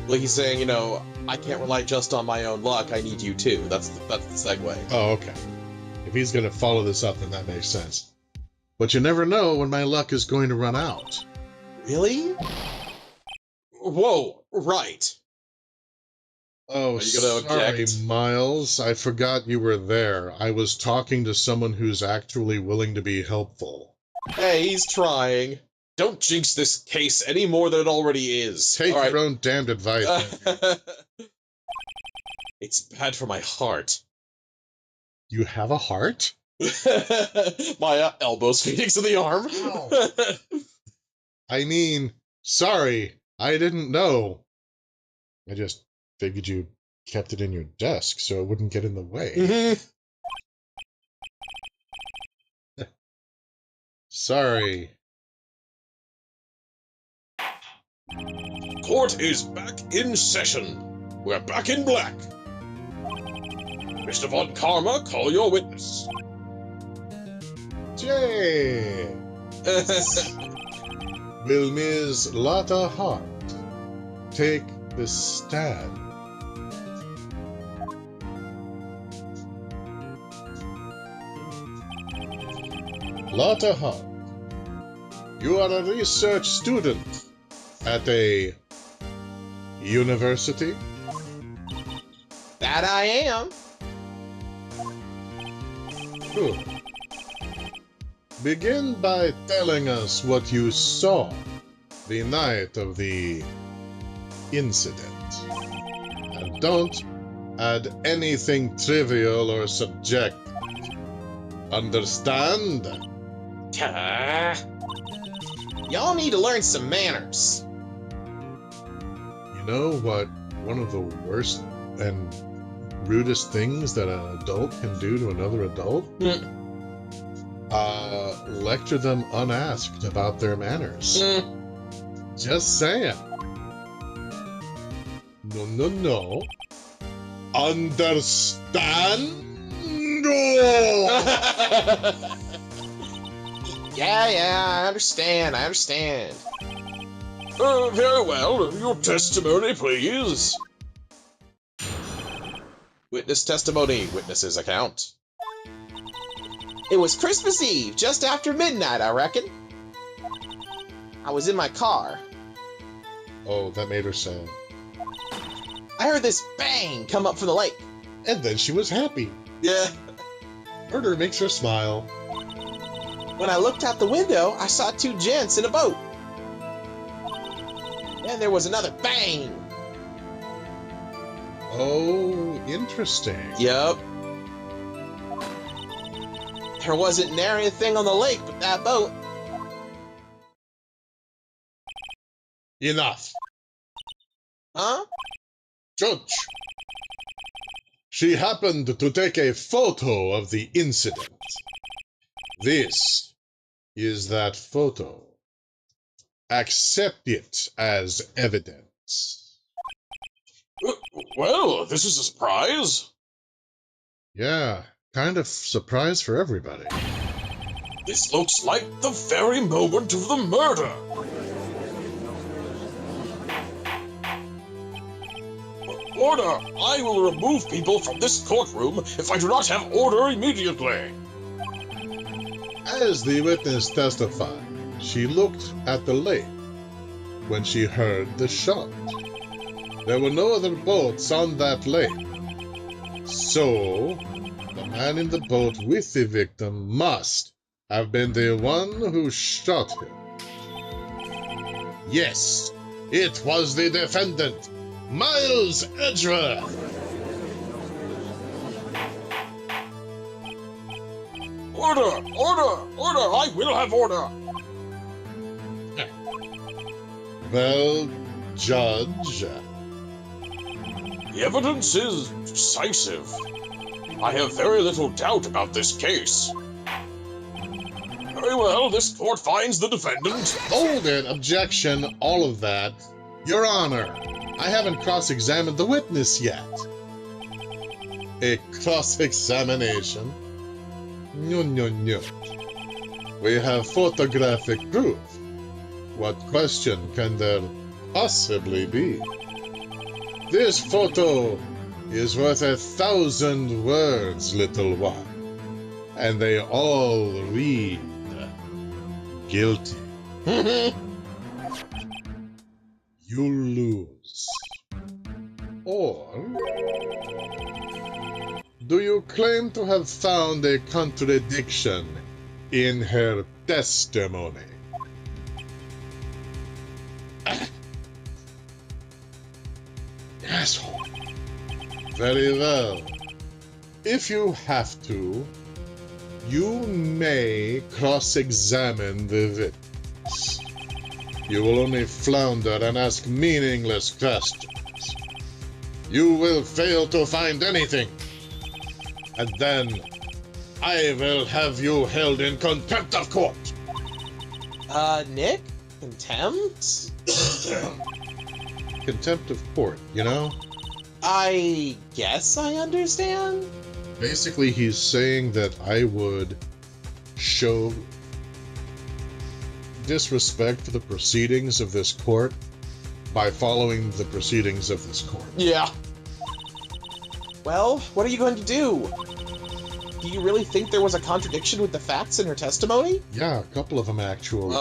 Well, he's saying, you know, I can't rely just on my own luck, I need you too. That's the segue. Oh, okay. If he's gonna follow this up, then that makes sense. But you never know when my luck is going to run out. Really? Whoa, right. Oh, Are you gonna sorry, object? Miles. I forgot you were there. I was talking to someone who's actually willing to be helpful. Hey, he's trying. Don't jinx this case any more than it already is. Take your own damned advice. It's bad for my heart. You have a heart? My elbow's Phoenix in the arm. I mean, sorry, I didn't know. I just figured you kept it in your desk so it wouldn't get in the way. Sorry. Court is back in session. We're back in black. Mr. Von Karma, call your witness. Jay! Will Ms. Lotta Hart take the stand? Lotta Hart, you are a research student at a university? That I am. Good. Begin by telling us what you saw the night of the incident. and don't add anything trivial or subjective. Understand? Y'all need to learn some manners. You know what one of the worst and rudest things that an adult can do to another adult? Lecture them unasked about their manners. Just saying. No. Understand? Yeah, I understand. Very well. Your testimony, please. Witness testimony. Witness's account. It was Christmas Eve, just after midnight, I reckon. I was in my car. Oh, that made her sad. I heard this bang come up from the lake. And then she was happy. Yeah. Murder makes her smile. When I looked out the window, I saw two gents in a boat. Then there was another bang. Oh, interesting. Yup. There wasn't nary a thing on the lake but that boat. Enough. Huh? Judge. She happened to take a photo of the incident. This is that photo. Accept it as evidence. Well, this is a surprise. Yeah, kind of surprise for everybody. This looks like the very moment of the murder. Order! I will remove people from this courtroom if I do not have order immediately. As the witness testified, she looked at the lake when she heard the shot. There were no other boats on that lake. So, the man in the boat with the victim must have been the one who shot him. Yes, it was the defendant, Miles Edgeworth. Order! I will have order! Well, Judge. The evidence is decisive. I have very little doubt about this case. Very well, this court finds the defendant. Hold it, objection, all of that. Your Honor, I haven't cross-examined the witness yet. A cross-examination? No. We have photographic proof. What question can there possibly be? This photo is worth 1,000 words, little one. And they all read guilty. You lose. Or do you claim to have found a contradiction in her testimony? Asshole. Very well. If you have to, you may cross-examine the witness. You will only flounder and ask meaningless questions. You will fail to find anything. And then I will have you held in contempt of court. Nick? Contempt? Contempt of court, you know? I guess I understand. Basically, he's saying that I would show disrespect for the proceedings of this court by following the proceedings of this court. Yeah. Well, what are you going to do? Do you really think there was a contradiction with the facts in her testimony? Yeah, a couple of them actually.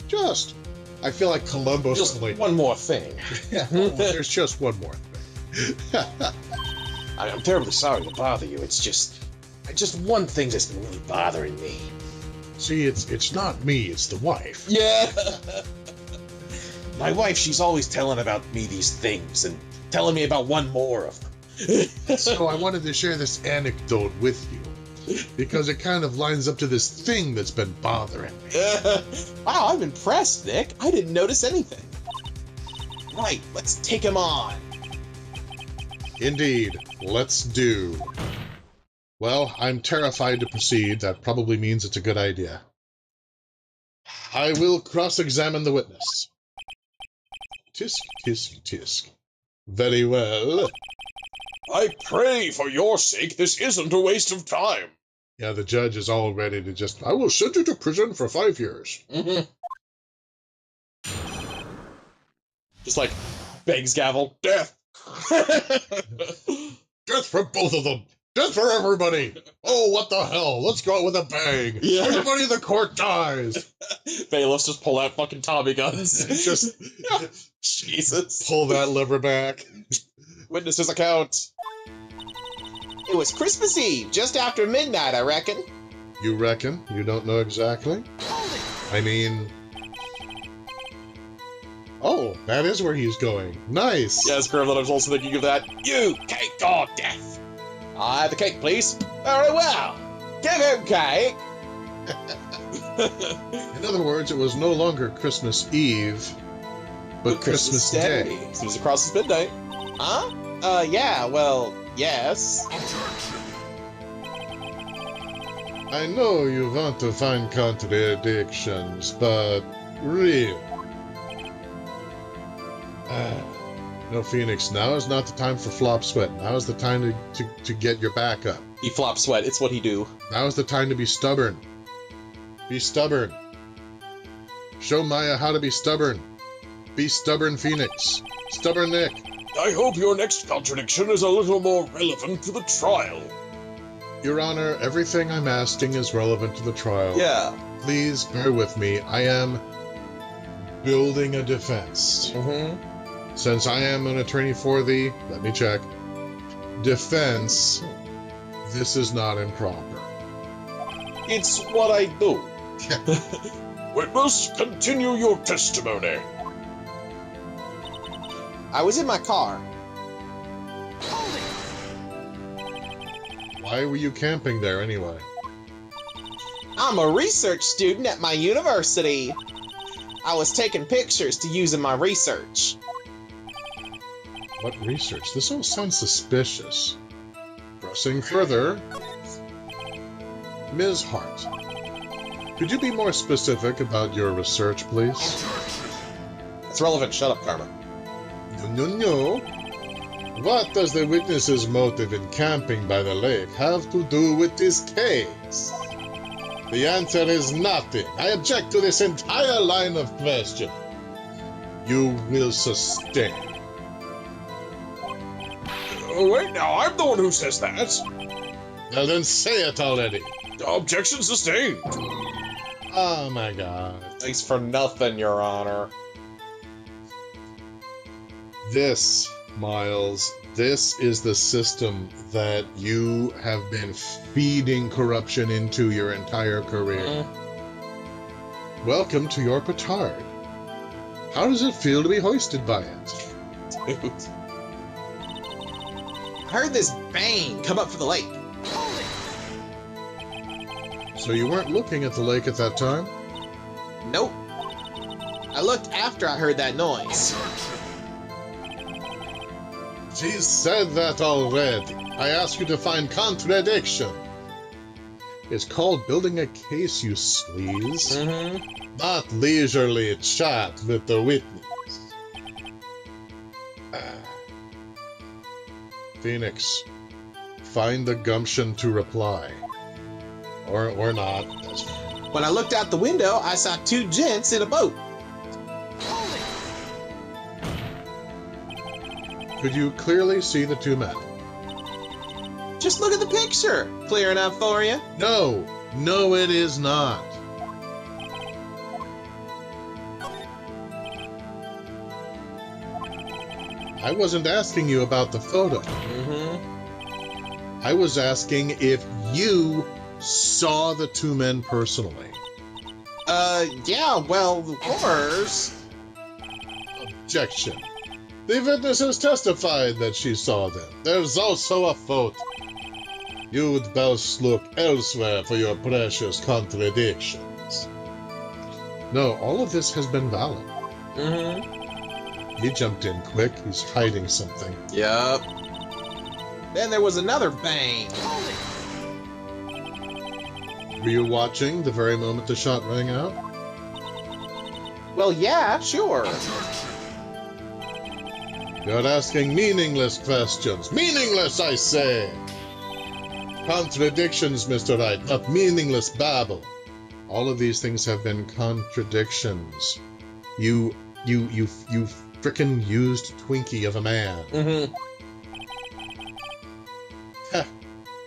Just. I feel like Columbo. Just one more thing. Yeah, there's just one more thing. I'm terribly sorry to bother you. It's just one thing that's been really bothering me. See, it's not me, it's the wife. Yeah. My wife, she's always telling about me these things and telling me about one more of them. So I wanted to share this anecdote with you, because it kind of lines up to this thing that's been bothering me. Wow, I'm impressed, Nick. I didn't notice anything. Right, let's take him on. Indeed, let's do. Well, I'm terrified to proceed. That probably means it's a good idea. I will cross-examine the witness. Tisk, tisk, tisk. Very well. I pray for your sake this isn't a waste of time. Yeah, the judge is all ready to just, I will send you to prison for 5 years. Mm-hmm. Just like, begs gavel, death! Death for both of them! Death for everybody! Oh, what the hell? Let's go out with a bang! Yeah. Everybody in the court dies! Bailiffs just pull out fucking Tommy guns. Just Jesus. pull that lever back. Witness's account. It was Christmas Eve, just after midnight, I reckon. You reckon? You don't know exactly? I mean... Oh, that is where he's going. Nice! Yes, Gremlin, I was also thinking of that. You, cake or death? I have the cake, please. Very well. Give him cake. In other words, it was no longer Christmas Eve, but Christmas Day. So it was across his midnight. Huh? Yeah, well, yes. I know you want to find contradictions, but really... No, Phoenix, now is not the time for flop sweat. Now is the time to get your back up. He flop sweat, it's what he do. Now is the time to be stubborn. Be stubborn. Show Maya how to be stubborn. Be stubborn, Phoenix. Stubborn Nick. I hope your next contradiction is a little more relevant to the trial. Your Honor, everything I'm asking is relevant to the trial. Yeah. Please bear with me. I am building a defense. Mm-hmm. Since I am an attorney for the, let me check, defense, this is not improper. It's what I do. Witness, continue your testimony. I was in my car. Why were you camping there anyway? I'm a research student at my university. I was taking pictures to use in my research. What research? This all sounds suspicious. Pressing further, Ms. Hart, could you be more specific about your research, please? It's relevant. Shut up, Karma. No. What does the witness's motive in camping by the lake have to do with this case? The answer is nothing. I object to this entire line of question. You will sustain. Oh, wait, now I'm the one who says that. Well, then say it already. Objection sustained. Oh my god. Thanks for nothing, Your Honor. This, Miles, this is the system that you have been feeding corruption into your entire career. Welcome to your petard. How does it feel to be hoisted by it? Dude. I heard this bang come up from the lake. So you weren't looking at the lake at that time? Nope. I looked after I heard that noise. She said that already. I asked you to find contradiction. It's called building a case, you sleaze. Mm-hmm. Not leisurely chat with the witness. Phoenix, find the gumption to reply. Or not. When I looked out the window, I saw two gents in a boat. Could you clearly see the two men? Just look at the picture. Clear enough for you? No, it is not. I wasn't asking you about the photo. Mm-hmm. I was asking if you saw the two men personally. Yeah, well, of course. objection. The witnesses testified that she saw them. There's also a photo. You'd best look elsewhere for your precious contradictions. No, all of this has been valid. Mm-hmm. He jumped in quick. He's hiding something. Yup. Then there was another bang. Were you watching the very moment the shot rang out? Well, yeah, sure. You're asking meaningless questions. Meaningless, I say! Contradictions, Mr. Wright, not meaningless babble. All of these things have been contradictions. You frickin' used Twinkie of a man. Mm-hmm.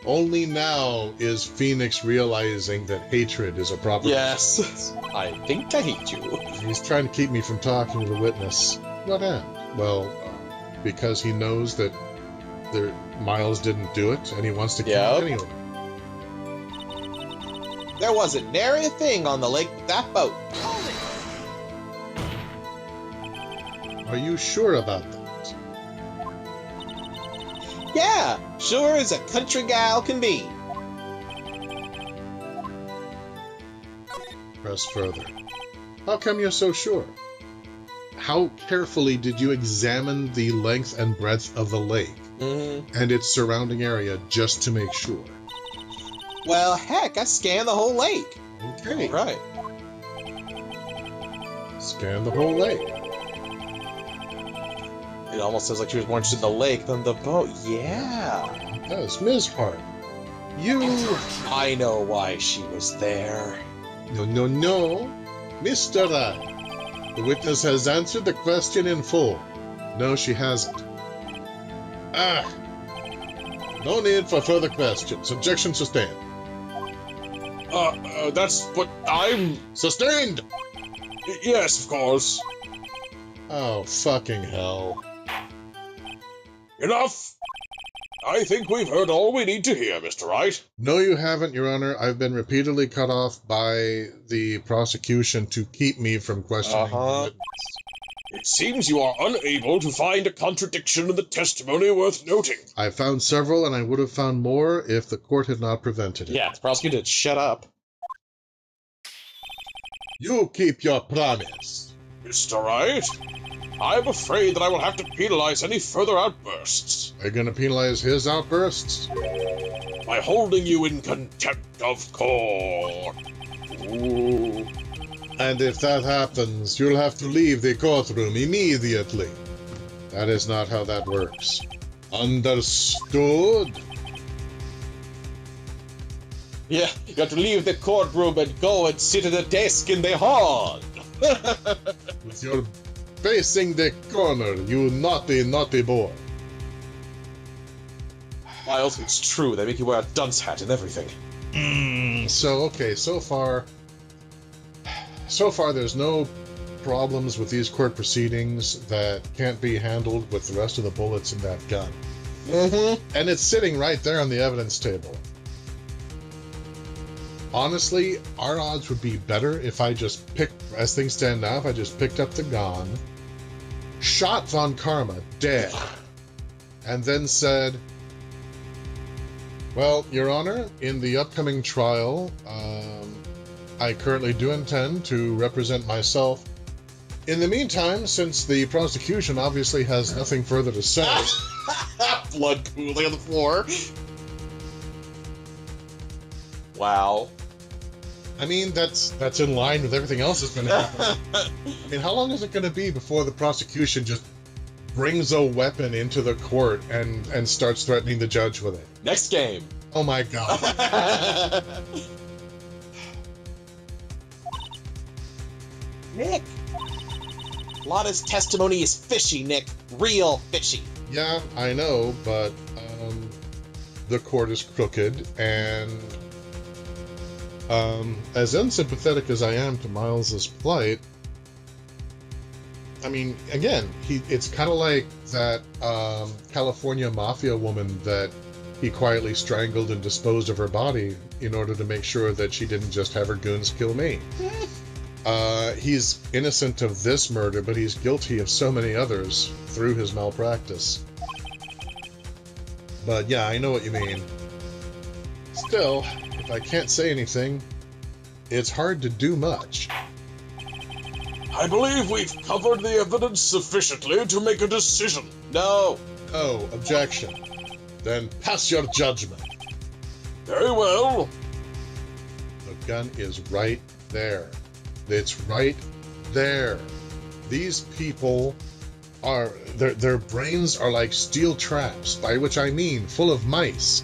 Only now is Phoenix realizing that hatred is a proper... Yes. I think I hate you. He's trying to keep me from talking to the witness. What end? Well, because he knows that Miles didn't do it, and he wants to kill him anyway. There wasn't nary a thing on the lake with that boat. Are you sure about that? Yeah, sure as a country gal can be. Press further. How come you're so sure? How carefully did you examine the length and breadth of the lake and its surrounding area just to make sure? Well, heck, I scanned the whole lake. Okay. All right. Scan the whole lake. It almost sounds like she was more interested in the lake than the boat. Yeah. It does. Ms. Hart, you... I know why she was there. No. Mr. Wright. The witness has answered the question in full. No, she hasn't. No need for further questions. Objection sustained. That's what I'm... Sustained! Yes, of course. Oh, fucking hell. Enough! I think we've heard all we need to hear, Mr. Wright. No, you haven't, Your Honor. I've been repeatedly cut off by the prosecution to keep me from questioning the witness. It seems you are unable to find a contradiction in the testimony worth noting. I found several, and I would have found more if the court had not prevented it. Yeah, the prosecutor did shut up. You keep your promise. Mr. Wright, I'm afraid that I will have to penalize any further outbursts. Are you going to penalize his outbursts? By holding you in contempt of court. Ooh. And if that happens, you'll have to leave the courtroom immediately. That is not how that works. Understood? Yeah, you got to leave the courtroom and go and sit at a desk in the hall. With your facing the corner, you naughty, naughty boy. Miles, it's true. They make you wear a dunce hat and everything. So far there's no problems with these court proceedings that can't be handled with the rest of the bullets in that gun. And it's sitting right there on the evidence table. Honestly, our odds would be better if I just as things stand now, if I just picked up the gun, shot Von Karma dead, and then said, well, Your Honor, in the upcoming trial, I currently do intend to represent myself. In the meantime, since the prosecution obviously has nothing further to say... Blood pooling on the floor. Wow. I mean, that's in line with everything else that's going to happen. I mean, how long is it going to be before the prosecution just brings a weapon into the court and starts threatening the judge with it? Next game. Oh my god. Nick. Lotta's testimony is fishy, Nick. Real fishy. Yeah, I know, but the court is crooked, and as unsympathetic as I am to Miles's plight, I mean, again, it's kind of like that California mafia woman that he quietly strangled and disposed of her body in order to make sure that she didn't just have her goons kill me. He's innocent of this murder, but he's guilty of so many others through his malpractice. But yeah, I know what you mean. Still, if I can't say anything, it's hard to do much. I believe we've covered the evidence sufficiently to make a decision. No. Oh, objection. Then pass your judgment. Very well. The gun is right there. It's right there. These people are... Their brains are like steel traps, by which I mean full of mice.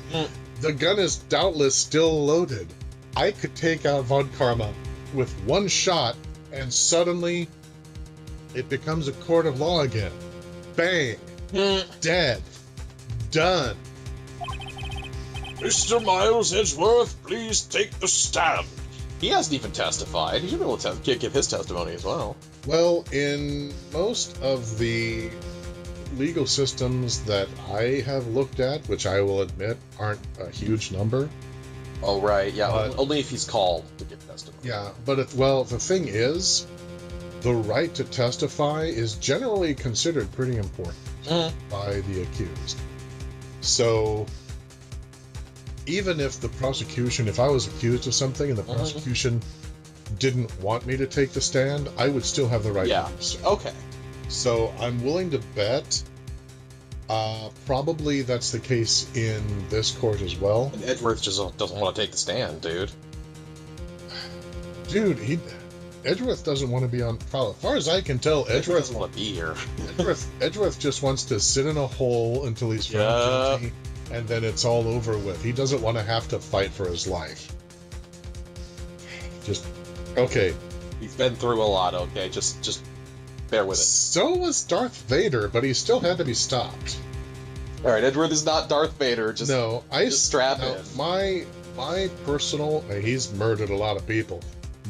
The gun is doubtless still loaded. I could take out Von Karma with one shot, and suddenly it becomes a court of law again. Bang. Dead. Done. Mr. Miles Edgeworth, please take the stand. He hasn't even testified. He should be able to give his testimony as well. Well, in most of the legal systems that I have looked at, which I will admit aren't a huge number. Oh, right, yeah, But- only if he's called to give testimony. Yeah, but the thing is, the right to testify is generally considered pretty important by the accused. So, even if the prosecution, if I was accused of something and the prosecution didn't want me to take the stand, I would still have the right to do so. Okay. So I'm willing to bet probably that's the case in this court as well. And Edgeworth just doesn't want to take the stand, dude. Dude, Edgeworth doesn't want to be on trial. As far as I can tell, Edgeworth Edgeworth doesn't want to be here. Edgeworth just wants to sit in a hole until he's found guilty, and then it's all over with. He doesn't want to have to fight for his life. Just okay. He's been through a lot, okay? Just bear with it. So was Darth Vader, but he still had to be stopped. Alright, Edgeworth is not Darth Vader, just strap in. My personal, he's murdered a lot of people.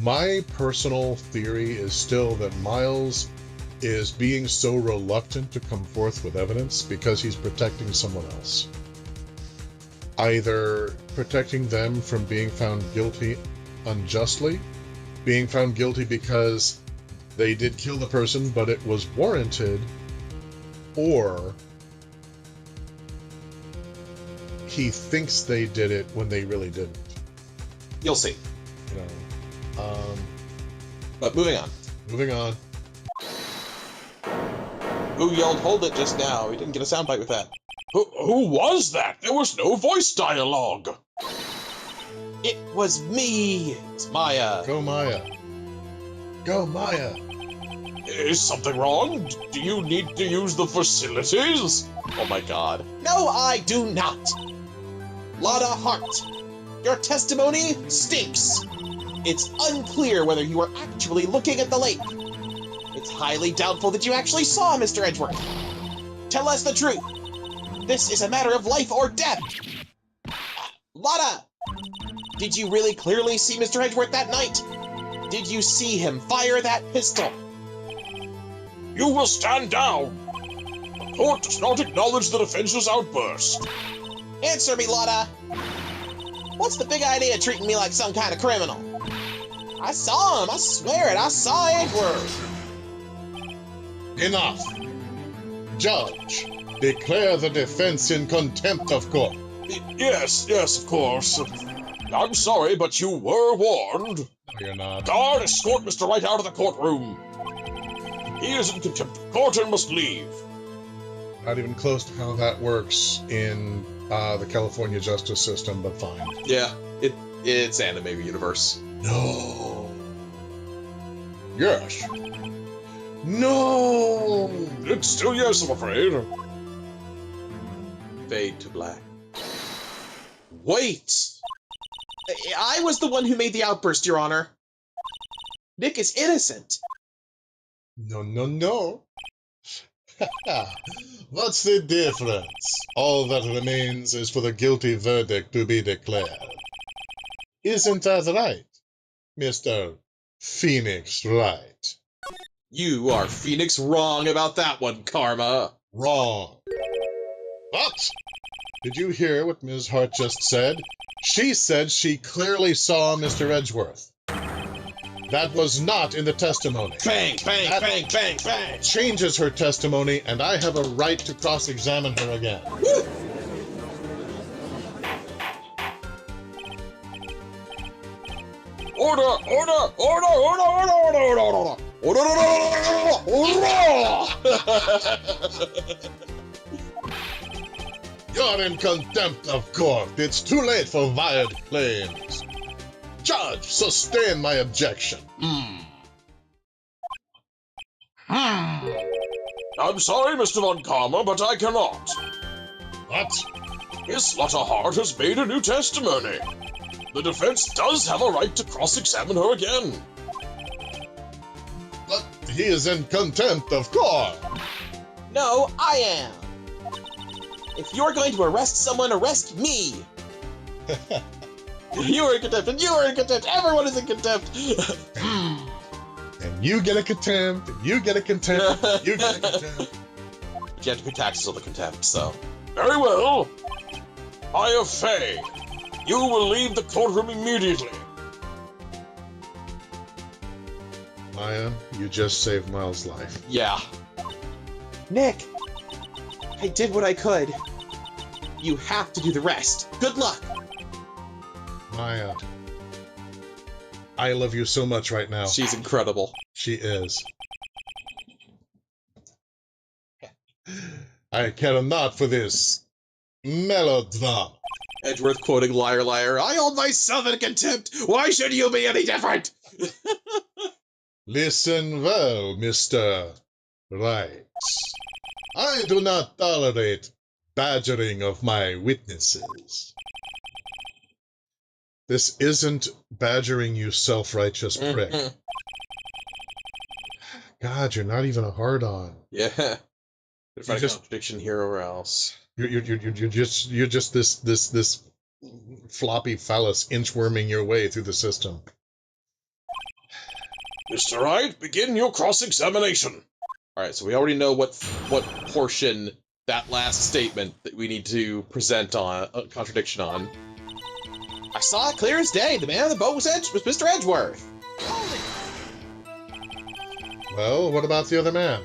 My personal theory is still that Miles is being so reluctant to come forth with evidence because he's protecting someone else. Either protecting them from being found guilty unjustly, being found guilty because they did kill the person but it was warranted, or he thinks they did it when they really didn't. You'll see. You know. But moving on. Moving on. Who yelled "hold it" just now? We didn't get a soundbite with that. Who was that? There was no voice dialogue. It was me. It's Maya. Go Maya. Go Maya. Is something wrong? Do you need to use the facilities? Oh my god. No, I do not. Lotta Hart, your testimony stinks. It's unclear whether you were actually looking at the lake. It's highly doubtful that you actually saw Mr. Edgeworth. Tell us the truth. This is a matter of life or death. Lotta, did you really clearly see Mr. Edgeworth that night? Did you see him fire that pistol? You will stand down. The court does not acknowledge the defense's outburst. Answer me, Lotta. What's the big idea of treating me like some kind of criminal? I saw him, I swear it, I saw Edgeworth. Enough. Judge, declare the defense in contempt of court. Yes, of course. I'm sorry, but you were warned. No, you're not. Guard, escort Mr. Wright out of the courtroom. He is in contempt of court and must leave. Not even close to how that works in the California justice system, but fine. Yeah, it's anime universe. No. Yes. No. It's still yes, I'm afraid. Fade to black. Wait! I was the one who made the outburst, Your Honor. Nick is innocent. No. What's the difference? All that remains is for the guilty verdict to be declared. Isn't that right, Mr. Phoenix Wright? You are Phoenix wrong about that one, Karma. Wrong. What? Did you hear what Ms. Hart just said? She said she clearly saw Mr. Edgeworth. That was not in the testimony. Bang, bang, That- bang, bang, bang. Changes her testimony, and I have a right to cross-examine her again. Woo! Order! Order! Order! Order! Order! Order! Order! Order! You're in contempt of court. It's too late for violent claims. Judge, sustain my objection. I'm sorry, Mr. Von Karma, but I cannot. What? His Slaughterheart has made a new testimony. The defense does have a right to cross-examine her again. But he is in contempt of court. No, I am. If you're going to arrest someone, arrest me. You are in contempt, and you are in contempt. Everyone is in contempt. And you get a contempt, and you get a contempt, and you get a contempt. But you have to pay taxes on the contempt, so. Very well. Aya Fey, you will leave the courtroom immediately. Maya, you just saved Miles' life. Yeah. Nick, I did what I could. You have to do the rest. Good luck. Maya, I love you so much right now. She's incredible. She is. I care not for this melodrama. Edgeworth quoting Liar Liar. I hold myself in contempt. Why should you be any different? Listen well, Mr. Wright. I do not tolerate badgering of my witnesses. This isn't badgering, you self-righteous prick. God, you're not even a hard-on. Yeah. Find a just- contradiction here or else. You're just this floppy phallus inchworming your way through the system. Mr. Wright, begin your cross-examination. All right, so we already know what portion that last statement that we need to present on a contradiction on. I saw it clear as day. The man on the boat was Mr. Edgeworth. Well, what about the other man?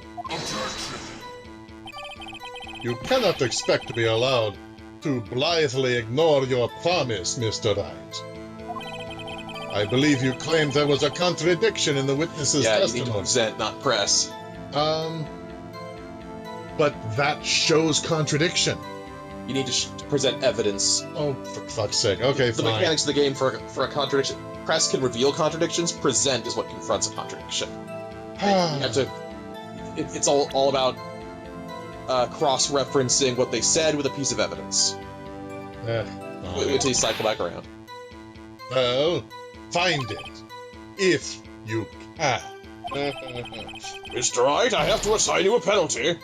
You cannot expect to be allowed to blithely ignore your promise, Mr. Wright. I believe you claimed there was a contradiction in the witness's Yeah, you testimony. need to present, not press. But that shows contradiction. You need to present evidence. Oh, for fuck's sake. Okay, The fine. mechanics of the game for a contradiction. Press can reveal contradictions. Present is what confronts a contradiction. You have to. It's all about cross-referencing what they said with a piece of evidence. Fine. Until you cycle back around. Well, find it. If you can. Mr. Wright, I have to assign you a penalty.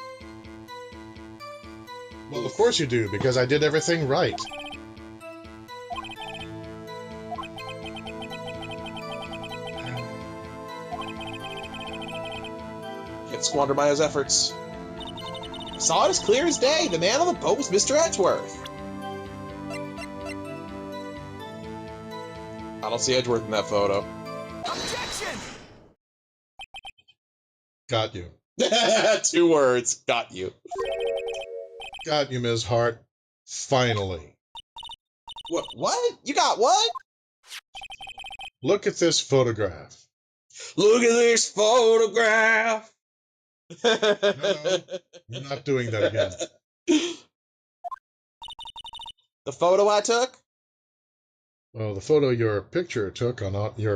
Well, of course you do, because I did everything right. Can't squander by his efforts. I saw it as clear as day. The man on the boat was Mr. Edgeworth. I don't see Edgeworth in that photo. Objection! Got you. 2 words. Got you. Got you, Ms. Hart. Finally. What? You got what? Look at this photograph. Look at this photograph. No, you're not doing that again. The photo I took? Well, the photo your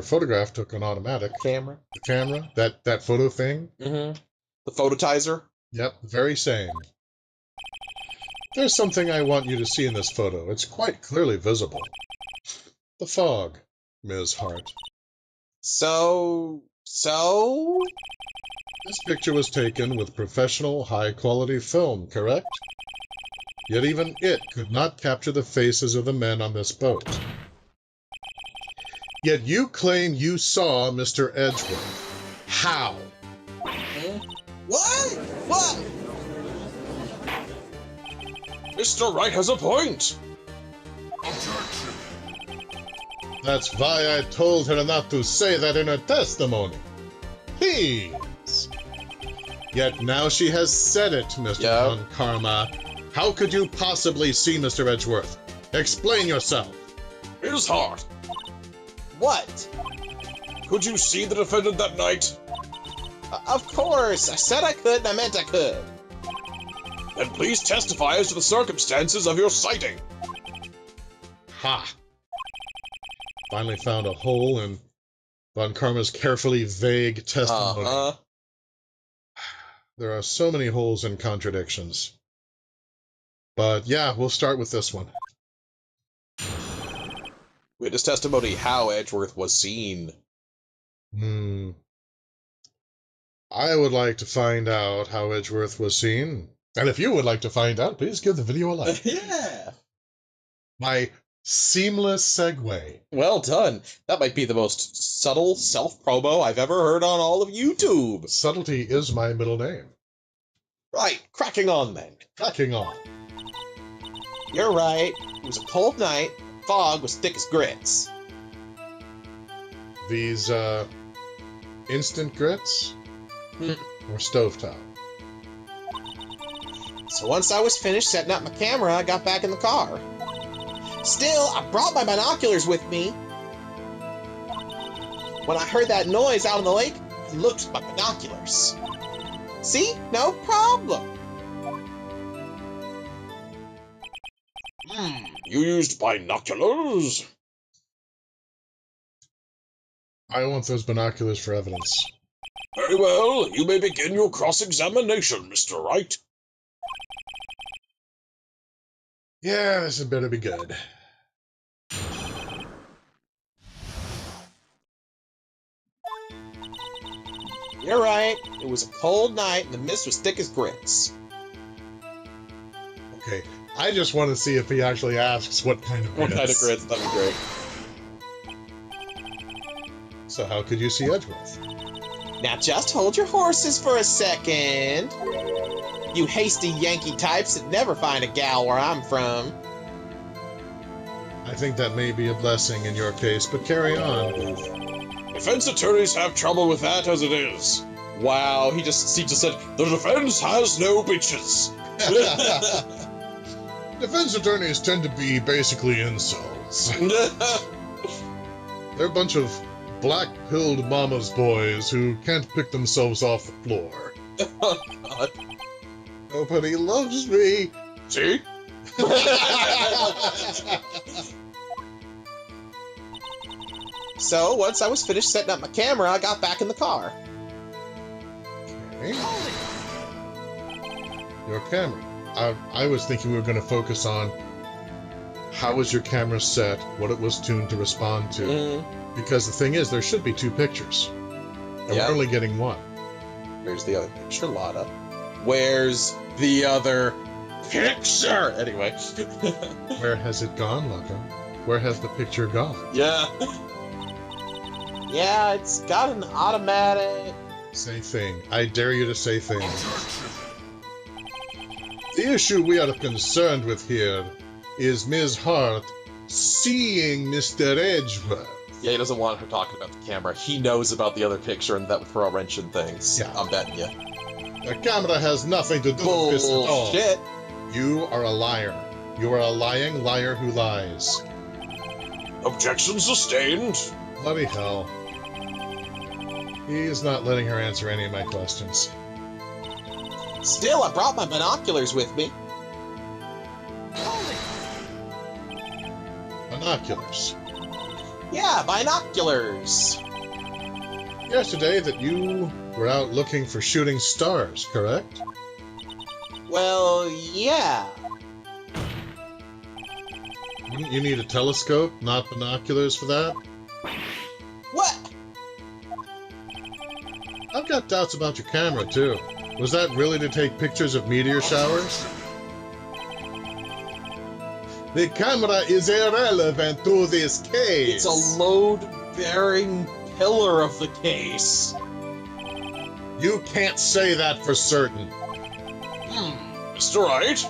photograph took on automatic. Camera. The camera, that photo thing. Mm-hmm. The phototizer? Yep, the very same. There's something I want you to see in this photo. It's quite clearly visible. The fog, Ms. Hart. So? This picture was taken with professional, high-quality film, correct? Yet even it could not capture the faces of the men on this boat. Yet you claim you saw Mr. Edgeworth. How? What? Mr. Wright has a point. That's why I told her not to say that in her testimony. Please. Yet now she has said it, Mr. Von Karma. How could you possibly see Mr. Edgeworth? Explain yourself. It is hard. What? Could you see the defendant that night? Of course. I said I could, and I meant I could. Then please testify as to the circumstances of your sighting. Ha! Finally found a hole in Von Karma's carefully vague testimony. There are so many holes and contradictions. But yeah, we'll start with this one. Witness testimony how Edgeworth was seen. I would like to find out how Edgeworth was seen. And if you would like to find out, please give the video a like. Yeah. My seamless segue. Well done. That might be the most subtle self-promo I've ever heard on all of YouTube. Subtlety is my middle name. Right, cracking on then. Cracking on. You're right. It was a cold night. Fog was thick as grits. These, instant grits? Or stovetop? So once I was finished setting up my camera, I got back in the car. Still, I brought my binoculars with me. When I heard that noise out on the lake, I looked at my binoculars. See? No problem. You used binoculars? I want those binoculars for evidence. Very well, you may begin your cross-examination, Mr. Wright. Yeah, this had better be good. You're right. It was a cold night and the mist was thick as grits. Okay, I just want to see if he actually asks what kind of grits. What kind of grits? That'd be great. So how could you see Edgeworth? Now just hold your horses for a second. You hasty Yankee types that never find a gal where I'm from. I think that may be a blessing in your case, but carry on. Defense attorneys have trouble with that as it is. Wow, he just said, The defense has no bitches. Defense attorneys tend to be basically incels. They're a bunch of black-pilled mama's boys who can't pick themselves off the floor. oh god. Nobody loves me. See? So once I was finished setting up my camera, I got back in the car. Okay. Your camera. I was thinking we were going to focus on how was your camera set, what it was tuned to respond to. Because the thing is, there should be two pictures. And we're only getting one. Where's the other picture, Lotta? Where's the other picture? Anyway. Where has it gone, Lotta? Where has the picture gone? Yeah. Yeah, it's got an automatic... Say thing. I dare you to say thing. The issue we are concerned with here is Ms. Hart seeing Mr. Edgeworth. Yeah, he doesn't want her talking about the camera. He knows about the other picture, and that would throw a wrench in things. Yeah. I'm betting you. The camera has nothing to do with this at all. Bullshit. You are a liar. You are a lying liar who lies. Objection sustained. Bloody hell. He is not letting her answer any of my questions. Still, I brought my binoculars with me. Binoculars. Yeah, binoculars. Yesterday that you were out looking for shooting stars, correct? Well, yeah. Wouldn't you need a telescope, not binoculars for that? What? I've got doubts about your camera, too. Was that really to take pictures of meteor showers? The camera is irrelevant to this case. It's a load-bearing pillar of the case. You can't say that for certain. Mr. Wright,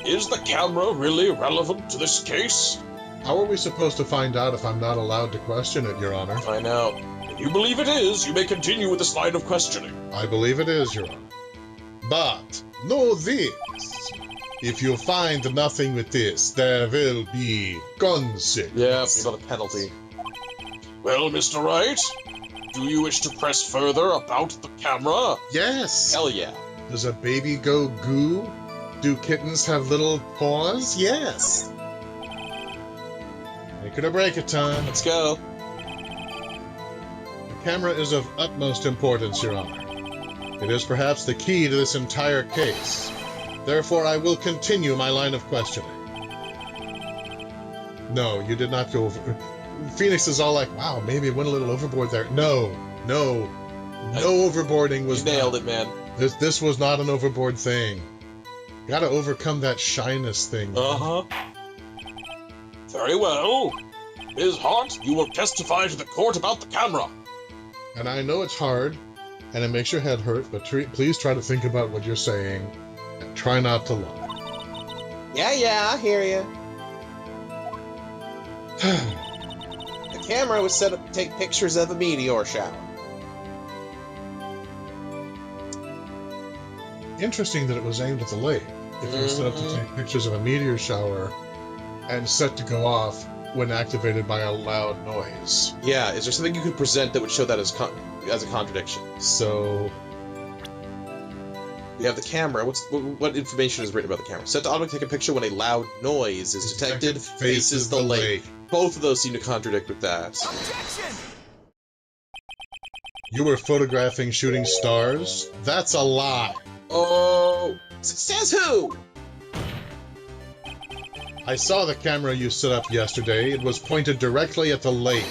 is the camera really relevant to this case? How are we supposed to find out if I'm not allowed to question it, Your Honor? I know. If you believe it is, you may continue with this line of questioning. I believe it is, Your Honor. But know this. If you find nothing with this, there will be consequences. Yeah, another penalty. Well, Mr. Wright, do you wish to press further about the camera? Yes. Hell yeah. Does a baby go goo? Do kittens have little paws? Yes. Make it or break it time. Let's go. The camera is of utmost importance, Your Honor. It is perhaps the key to this entire case. Therefore, I will continue my line of questioning. No, you did not go over... Phoenix is all like, wow, maybe it went a little overboard there. No overboarding was You nailed it, man. This was not an overboard thing. Gotta overcome that shyness thing. Uh-huh. Very well. Ms. Hart, you will testify to the court about the camera. And I know it's hard, and it makes your head hurt, but please try to think about what you're saying, and try not to lie. Yeah, I hear you. The camera was set up to take pictures of a meteor shower. Interesting that it was aimed at the lake. If it was set up to take pictures of a meteor shower and set to go off when activated by a loud noise. Yeah, is there something you could present that would show that as a contradiction? So, We have the camera. What information is written about the camera? Set to automatically take a picture when a loud noise is detected. Faces the lake. Both of those seem to contradict with that. Objection! You were photographing shooting stars? That's a lie. Oh, says who? I saw the camera you set up yesterday. It was pointed directly at the lake.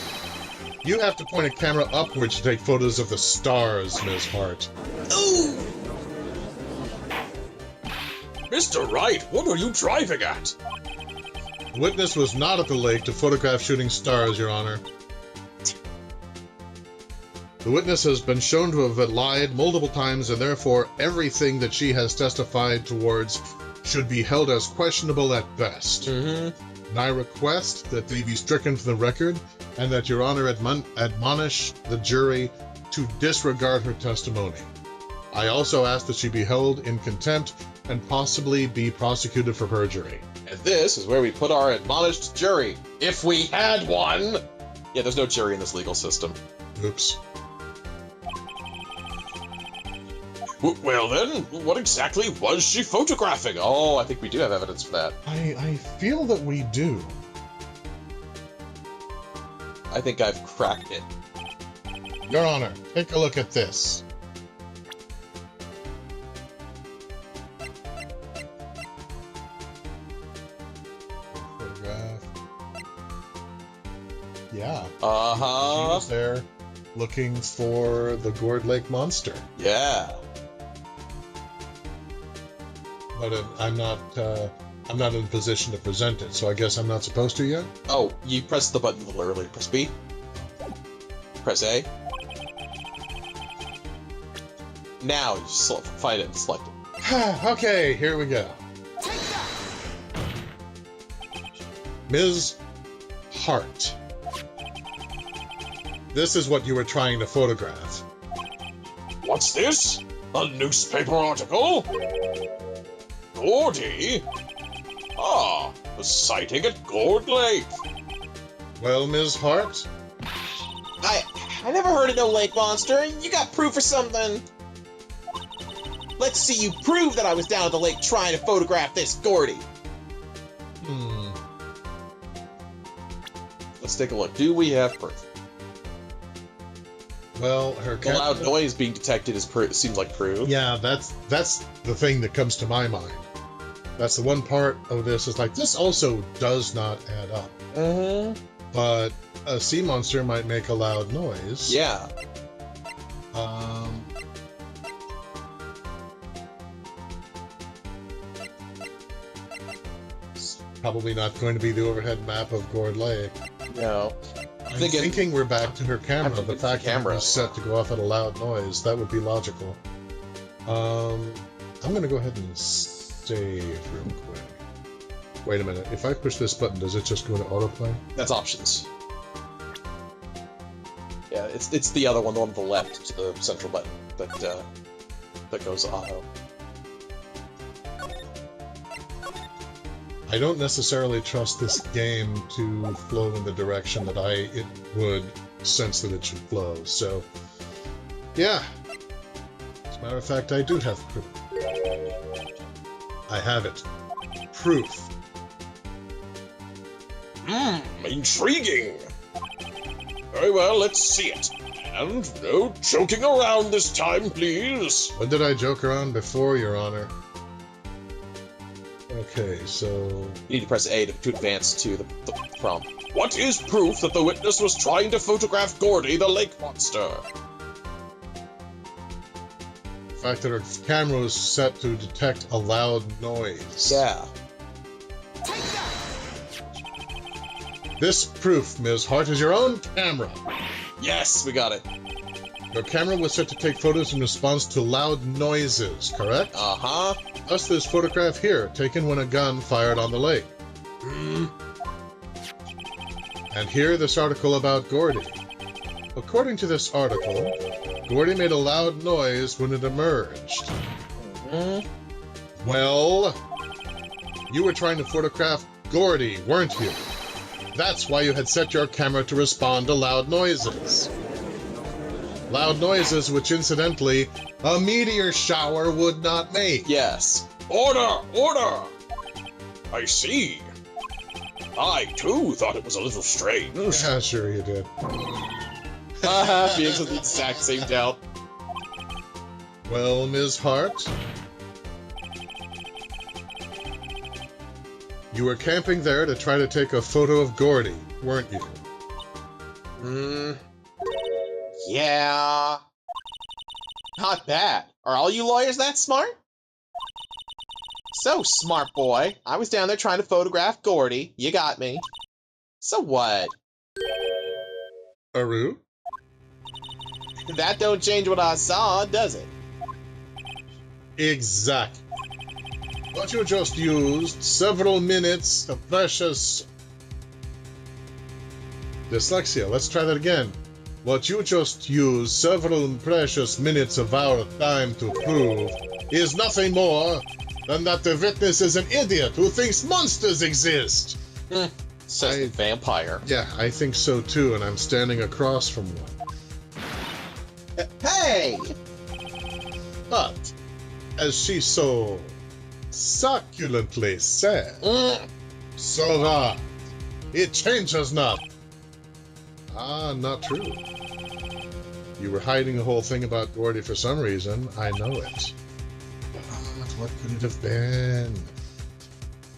You have to point a camera upwards to take photos of the stars, Ms. Hart. Ooh! Mr. Wright, what are you driving at? The witness was not at the lake to photograph shooting stars, Your Honor. The witness has been shown to have lied multiple times, and therefore everything that she has testified towards should be held as questionable at best. Mm-hmm. And I request that they be stricken from the record, and that Your Honor admonish the jury to disregard her testimony. I also ask that she be held in contempt and possibly be prosecuted for perjury. And this is where we put our admonished jury. If we had one! Yeah, there's no jury in this legal system. Oops. Well then, what exactly was she photographing? Oh, I think we do have evidence for that. I feel that we do. I think I've cracked it. Your Honor, take a look at this. Photograph. Yeah. She Uh-huh. was there looking for the Gourd Lake Monster. Yeah. But I'm not in a position to present it, so I guess I'm not supposed to yet? Oh, you pressed the button a little earlier. Press B. Press A. Now you just find it and select it. Okay, here we go. Ms. Hart. This is what you were trying to photograph. What's this? A newspaper article? Gordy? Ah, a sighting at Gourd Lake. Well, Ms. Hart, I never heard of no lake monster. You got proof or something? Let's see you prove that I was down at the lake trying to photograph this Gordy. Let's take a look. Do we have proof? well, her The loud noise being detected is seems like proof. Yeah, that's the thing that comes to my mind. That's the one part of this is like, this also does not add up. Mm-hmm. But a sea monster might make a loud noise. Yeah. It's probably not going to be the overhead map of Gourd Lake. No. I'm thinking we're back to her camera. I'm thinking The fact it's the camera. that it was set to go off at a loud noise, that would be logical. I'm going to go ahead and save real quick. Wait a minute. If I push this button, does it just go to autoplay? That's options. Yeah, it's the other one, the one on the left, to the central button, that goes auto. I don't necessarily trust this game to flow in the direction that it would sense that it should flow, so... Yeah. As a matter of fact, I do have proof. I have it. Proof. Intriguing. Very well, let's see it. And no joking around this time, please. When did I joke around before, Your Honor? Okay, so... You need to press A to advance to the prompt. What is proof that the witness was trying to photograph Gordy, the lake monster? The fact that our camera was set to detect a loud noise. Yeah. This proof, Ms. Hart, is your own camera. Yes, we got it. Your camera was set to take photos in response to loud noises, correct? Uh-huh. Thus this photograph here, taken when a gun fired on the lake. And here, this article about Gordy. According to this article, Gordy made a loud noise when it emerged. Well, you were trying to photograph Gordy, weren't you? That's why you had set your camera to respond to loud noises. Loud noises which, incidentally, a meteor shower would not make. Yes. Order! Order! I see. I, too, thought it was a little strange. Yeah, sure you did. Beings with the exact same doubt. Well, Ms. Hart? You were camping there to try to take a photo of Gordy, weren't you? Yeah. Not bad. Are all you lawyers that smart? So, smart boy, I was down there trying to photograph Gordy. You got me. So what? Aru? That don't change what I saw, does it? Exactly. But you just used several minutes of precious... Dyslexia, let's try that again. What you just used several precious minutes of our time to prove is nothing more than that the witness is an idiot who thinks monsters exist. Says the vampire. Yeah, I think so too, and I'm standing across from one. Hey! But, as she so succulently said, so that it changes not. Ah, not true. You were hiding the whole thing about Gordy for some reason. I know it. But what could it have been?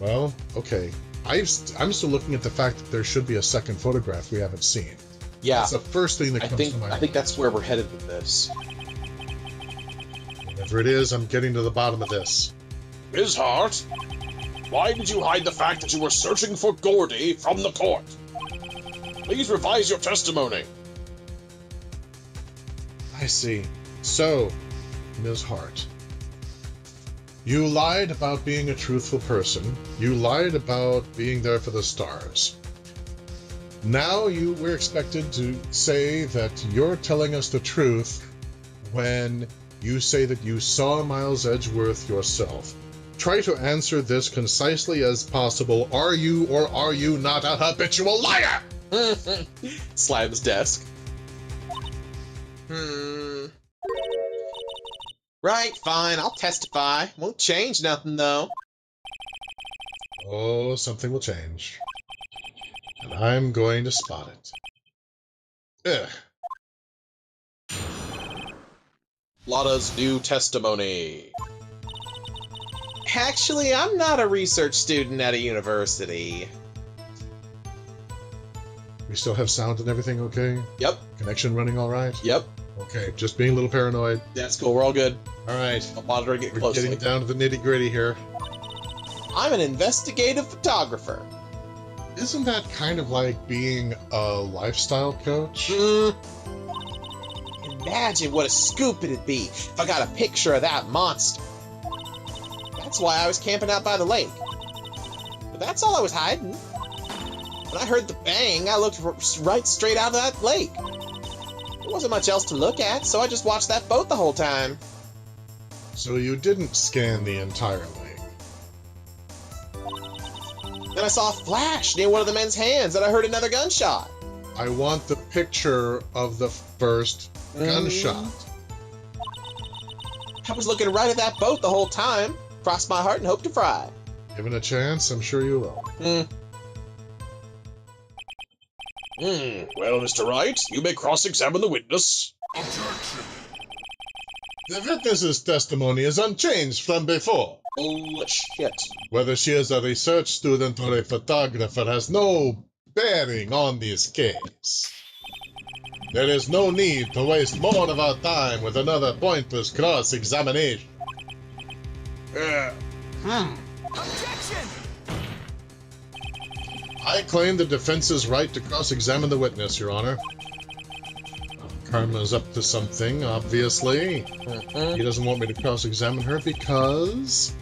Well, okay. I'm still looking at the fact that there should be a second photograph we haven't seen. Yeah. That's the first thing that comes to my mind. I think that's where we're headed with this. Whatever it is, I'm getting to the bottom of this. Ms. Hart, why did you hide the fact that you were searching for Gordy from the court? Please revise your testimony. I see. So, Ms. Hart, you lied about being a truthful person. You lied about being there for the stars. Now we're expected to say that you're telling us the truth when you say that you saw Miles Edgeworth yourself. Try to answer this concisely as possible. Are you or are you not a habitual liar? Slams desk. Right, fine, I'll testify. Won't change nothing, though. Oh, something will change. And I'm going to spot it. Ugh. Lotta's new testimony. Actually, I'm not a research student at a university. We still have sound and everything okay? Yep. Connection running all right? Yep. Okay, just being a little paranoid. That's cool. We're all good. All right. I'll monitor and get We're closely. getting down to the nitty-gritty here. I'm an investigative photographer. Isn't that kind of like being a lifestyle coach? Imagine what a scoop it'd be if I got a picture of that monster. That's why I was camping out by the lake. But that's all I was hiding. When I heard the bang, I looked right straight out of that lake. There wasn't much else to look at, so I just watched that boat the whole time. So you didn't scan the entire lake. Then I saw a flash near one of the men's hands, and I heard another gunshot. I want the picture of the first gunshot. I was looking right at that boat the whole time. Crossed my heart and hoped to fry. Given a chance, I'm sure you will. Well, Mr. Wright, you may cross-examine the witness. Objection! The witness's testimony is unchanged from before. Bullshit. Whether she is a research student or a photographer has no bearing on this case. There is no need to waste more of our time with another pointless cross-examination. Objection! I claim the defense's right to cross-examine the witness, Your Honor. Karma's up to something, obviously. He doesn't want me to cross-examine her because...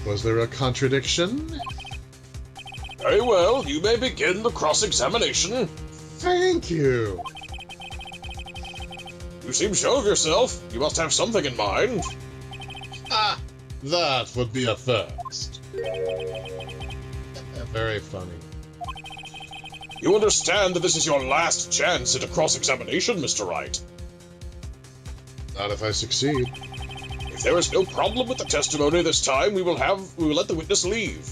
Was there a contradiction? Very well, you may begin the cross-examination. Thank you! You seem sure of yourself. You must have something in mind. Ah! That would be a first. Very funny. You understand that this is your last chance at a cross-examination, Mr. Wright. Not if I succeed. If there is no problem with the testimony this time, we will let the witness leave.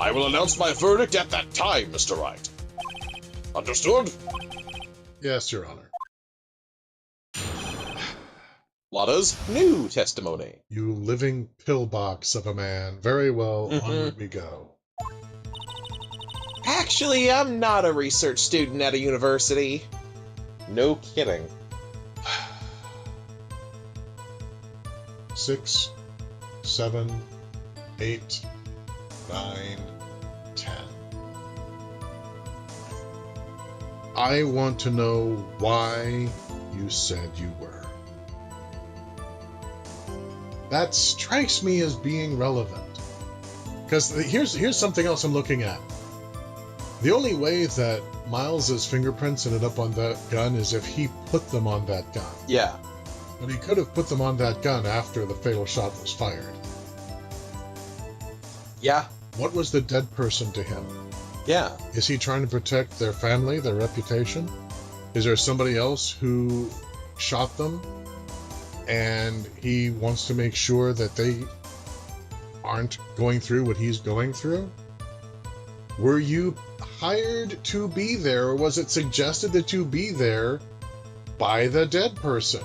I will announce my verdict at that time, Mr. Wright. Understood? Yes, Your Honor. Lotta's new testimony. You living pillbox of a man. Very well, onward we go. Actually, I'm not a research student at a university. No kidding. 6, 7, 8, 9, 10. I want to know why you said you were. That strikes me as being relevant. Because here's something else I'm looking at. The only way that Miles's fingerprints ended up on that gun is if he put them on that gun. Yeah. But he could have put them on that gun after the fatal shot was fired. Yeah. What was the dead person to him? Yeah. Is he trying to protect their family, their reputation? Is there somebody else who shot them and he wants to make sure that they aren't going through what he's going through? Were you hired to be there, or was it suggested that you be there by the dead person?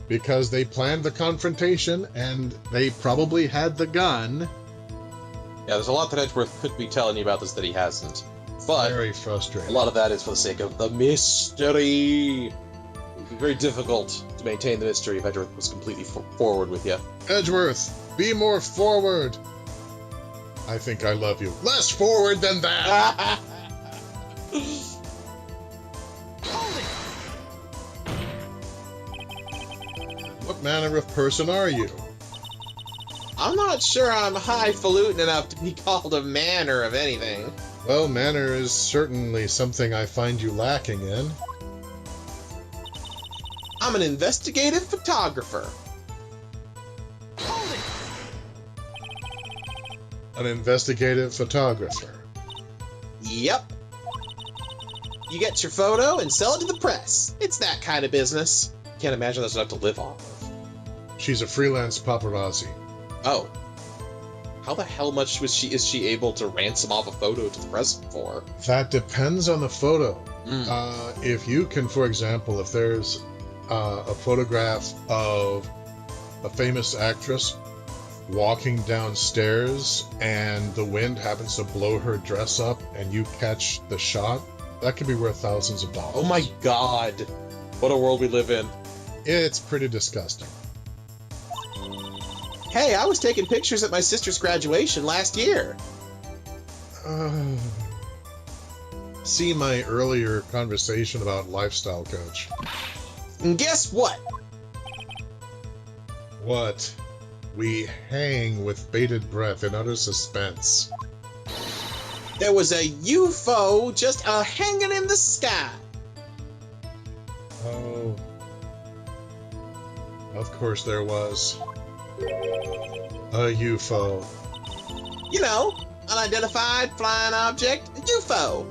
Because they planned the confrontation and they probably had the gun. Yeah, there's a lot that Edgeworth could be telling you about this that he hasn't. But Very frustrating. a lot of that is for the sake of the mystery. It would be very difficult to maintain the mystery if Edgeworth was completely forward with you. Edgeworth, be more forward. I think I love you. Less forward than that. What manner of person are you? I'm not sure I'm highfalutin enough to be called a man or of anything. Well, manner is certainly something I find you lacking in. I'm an investigative photographer. An investigative photographer. Yep. You get your photo and sell it to the press. It's that kind of business. Can't imagine that's enough to live off of. She's a freelance paparazzi. Oh. How the hell much is she able to ransom off a photo to the press for? That depends on the photo. If you can, for example, if there's a photograph of a famous actress walking downstairs and the wind happens to blow her dress up and you catch the shot, that could be worth thousands of dollars. Oh my god. What a world we live in. It's pretty disgusting. Hey, I was taking pictures at my sister's graduation last year. See my earlier conversation about lifestyle coach. And guess what? What? we hang with bated breath in utter suspense. There was a UFO just hanging in the sky. Oh. Of course there was. A UFO. You know, unidentified flying object, a UFO.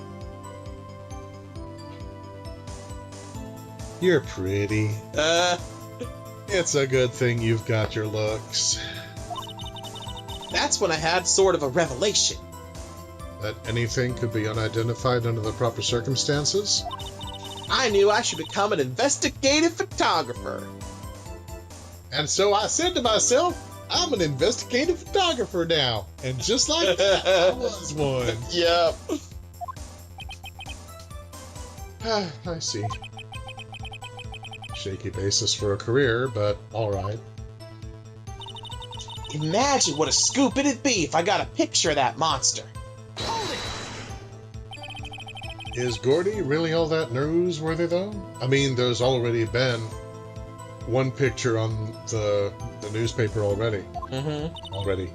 You're pretty. It's a good thing you've got your looks. That's when I had sort of a revelation. That anything could be unidentified under the proper circumstances? I knew I should become an investigative photographer. And so I said to myself, I'm an investigative photographer now. And just like that, I was one. Yep. I see. Shaky basis for a career, but alright. Imagine what a scoop it'd be if I got a picture of that monster. Hold it! Is Gordy really all that newsworthy, though? I mean, there's already been one picture on the newspaper already. Mm-hmm. Already.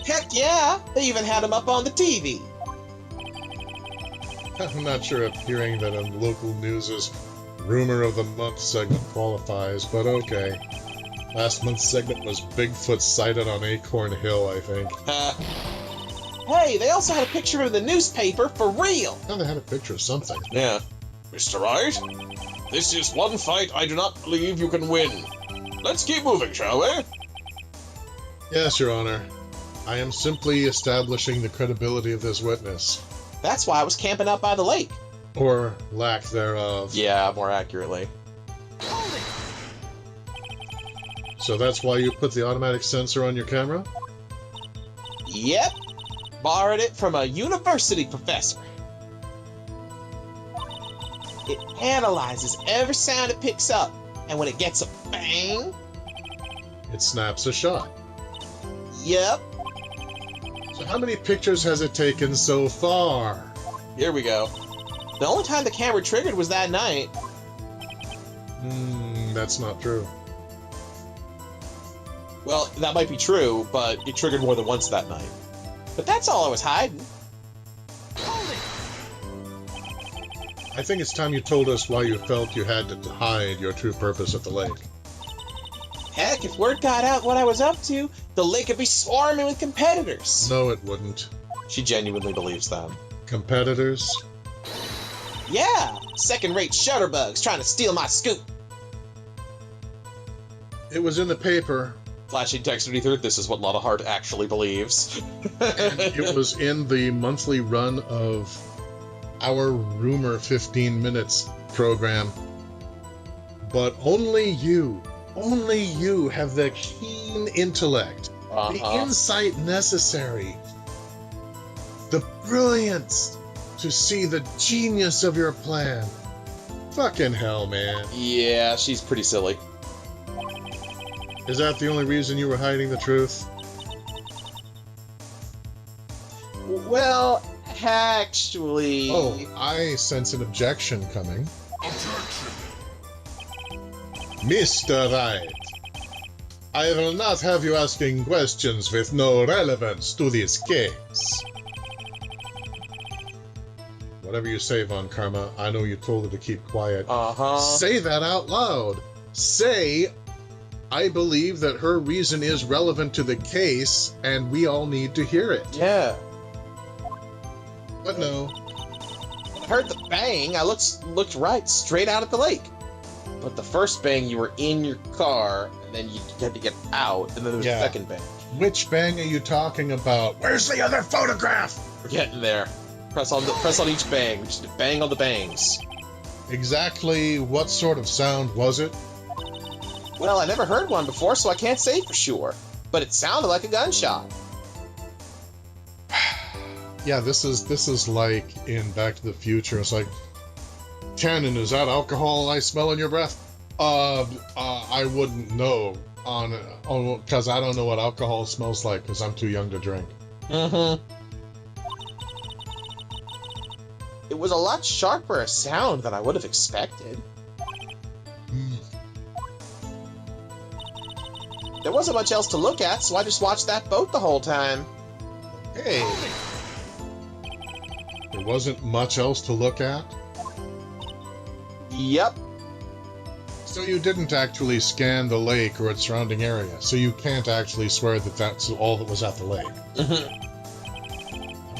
Heck yeah! They even had him up on the TV. I'm not sure if hearing that on local news' Rumor of the Month segment qualifies, but okay. Last month's segment was Bigfoot sighted on Acorn Hill, I think. Hey, they also had a picture of him in the newspaper for real. Now they had a picture of something. Yeah. Mr. Wright, this is one fight I do not believe you can win. Let's keep moving, shall we? Yes, Your Honor. I am simply establishing the credibility of this witness. That's why I was camping out by the lake. Or lack thereof. Yeah, more accurately. Hold it! So that's why you put the automatic sensor on your camera? Yep. Borrowed it from a university professor. It analyzes every sound it picks up, and when it gets a bang, It snaps a shot. yep, So how many pictures has it taken so far? Here we go. the only time the camera triggered was that night. That's not true. Well, that might be true, but it triggered more than once that night. But that's all I was hiding. Hold it! I think it's time you told us why you felt you had to hide your true purpose at the lake. Heck, if word got out what I was up to, the lake would be swarming with competitors. No, it wouldn't. She genuinely believes that. Competitors? Yeah, second-rate shutterbugs trying to steal my scoop. It was in the paper. Flashing text underneath, this is what Lotta Hart actually believes. And it was in the monthly run of our Rumor 15 Minutes program. But only you have the keen intellect, the insight necessary, the brilliance to see the genius of your plan. Fucking hell, man. Yeah, she's pretty silly. Is that the only reason you were hiding the truth? Well, actually... Oh, I sense an objection coming. Objection! Mr. Wright, I will not have you asking questions with no relevance to this case. Whatever you say, Von Karma, I know you told her to keep quiet. Say that out loud. Say, I believe that her reason is relevant to the case, and we all need to hear it. Yeah. But no. I heard the bang, I looked right straight out at the lake. But the first bang, you were in your car, and then you had to get out, and then there was Yeah. a second bang. Which bang are you talking about? Where's the other photograph? We're getting there. Press on each bang. We just bang on the bangs. Exactly what sort of sound was it? Well, I never heard one before, so I can't say for sure. But it sounded like a gunshot. Yeah, this is like in Back to the Future. It's like, Cannon, is that alcohol I smell in your breath? I wouldn't know because I don't know what alcohol smells like because I'm too young to drink. Mm-hmm. It was a lot sharper a sound than I would have expected. There wasn't much else to look at, so I just watched that boat the whole time. Hey, there wasn't much else to look at? Yep. So you didn't actually scan the lake or its surrounding area, so you can't actually swear that that's all that was at the lake.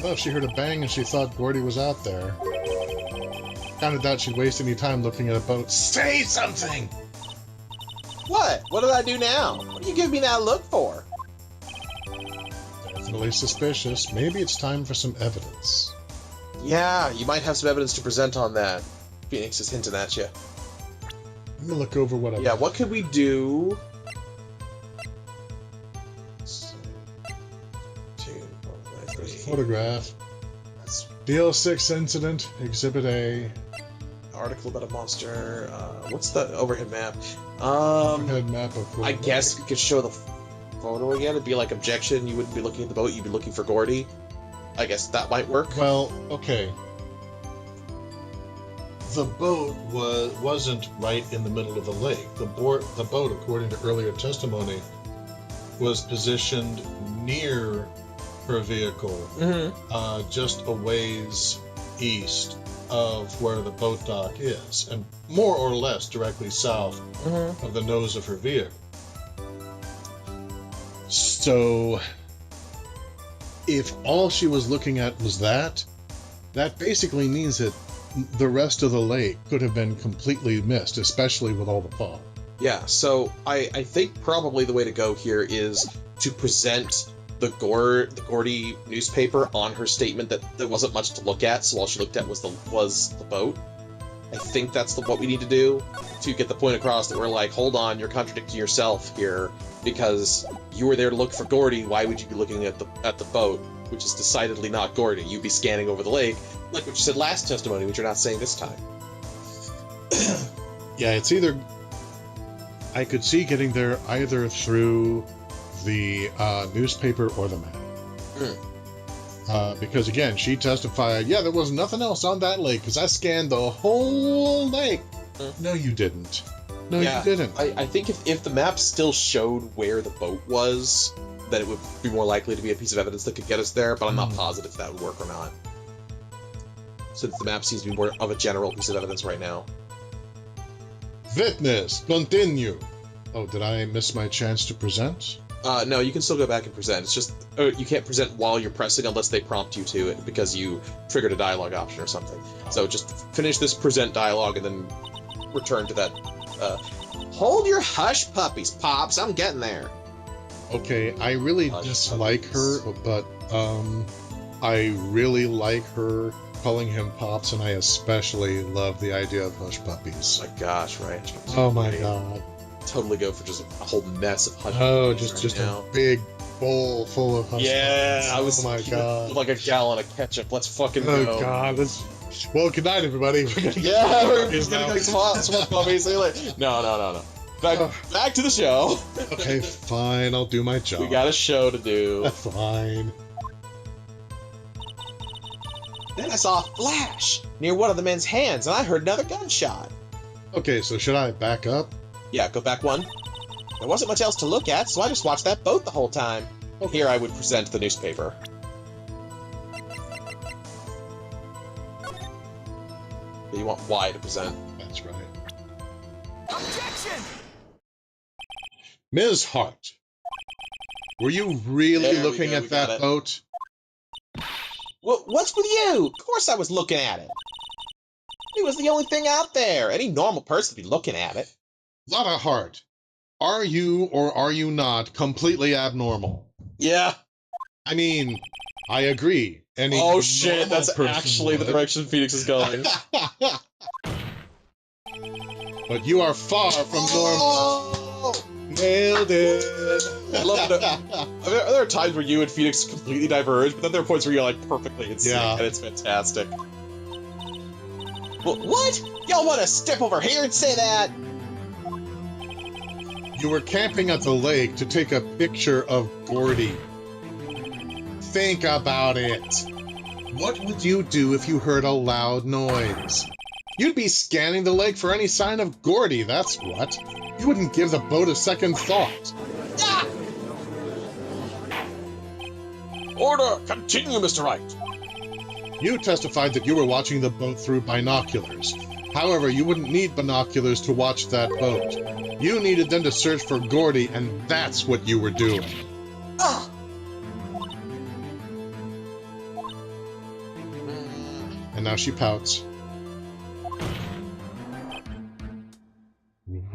Well, if she heard a bang and she thought Gordy was out there, kinda doubt she'd waste any time looking at a boat. Say something! What? What did I do now? What do you give me that look for? Definitely suspicious. Maybe it's time for some evidence. Yeah, you might have some evidence to present on that. Phoenix is hinting at you. Let me look over what I've Yeah, what could we do? photograph. DL6 incident, Exhibit A. Article about a monster. What's the overhead map? Head map of I guess we could show the photo again. It'd be like objection. You wouldn't be looking at the boat. You'd be looking for Gordy. I guess that might work. Well, okay. The boat wasn't right in the middle of the lake. The boat, according to earlier testimony, was positioned near her vehicle, just a ways east of where the boat dock is, and more or less directly south of the nose of her vehicle. So, if all she was looking at was that basically means that the rest of the lake could have been completely missed, especially with all the fog. Yeah, so I think probably the way to go here is to present the Gordy newspaper on her statement that there wasn't much to look at, so all she looked at was the boat. I think that's what we need to do to get the point across that we're like, hold on, you're contradicting yourself here because you were there to look for Gordy. Why would you be looking at the boat, which is decidedly not Gordy? You'd be scanning over the lake, like what you said last testimony, which you're not saying this time. Yeah, it's either I could see getting there either through the newspaper or the map. Because again, she testified, yeah, there was nothing else on that lake because I scanned the whole lake. No, you didn't. No, you didn't. I think if the map still showed where the boat was, then it would be more likely to be a piece of evidence that could get us there, but I'm not positive if that would work or not. Since the map seems to be more of a general piece of evidence right now. Witness, continue. Oh, did I miss my chance to present? No, you can still go back and present. It's just you can't present while you're pressing unless they prompt you to it because you triggered a dialogue option or something. So just finish this present dialogue and then return to that. Hold your hush puppies, Pops. I'm getting there. Okay, I really dislike her, but I really like her calling him Pops, and I especially love the idea of hush puppies. Oh my gosh, right? Oh my god. Totally go for just a whole mess of hush Oh, puppies just now. a big bowl full of hush puppies. I was oh my god. like a gallon of ketchup. Let's fucking Oh go. god. Well, good night, everybody. We're gonna We're just gonna go some puppies. See you later. No. Back to the show. Okay, fine. I'll do my job. We got a show to do. Fine. Then I saw a flash near one of the men's hands, and I heard another gunshot. Okay, so should I back up? Yeah, go back one. There wasn't much else to look at, so I just watched that boat the whole time. Here I would present the newspaper. You want Y to present. That's right. Objection! Ms. Hart, were you really There we looking go, at we got that it. boat? What's with you? Of course I was looking at it. It was the only thing out there. Any normal person would be looking at it. Lotta Hart, are you or are you not completely abnormal? Yeah. I mean, I agree. Any Oh shit, normal that's person actually the would. direction Phoenix is going. But you are far from normal. Oh! Nailed it. I love it. There are times where you and Phoenix completely diverge, but then there are points where you're like perfectly in sync, Yeah. and it's fantastic. What? Y'all want to step over here and say that? You were camping at the lake to take a picture of Gordy. Think about it. What would you do if you heard a loud noise? You'd be scanning the lake for any sign of Gordy, that's what. You wouldn't give the boat a second thought. Ah! Order! Continue, Mr. Wright. You testified that you were watching the boat through binoculars. However, you wouldn't need binoculars to watch that boat. You needed them to search for Gordy, and that's what you were doing. Ah! And now she pouts.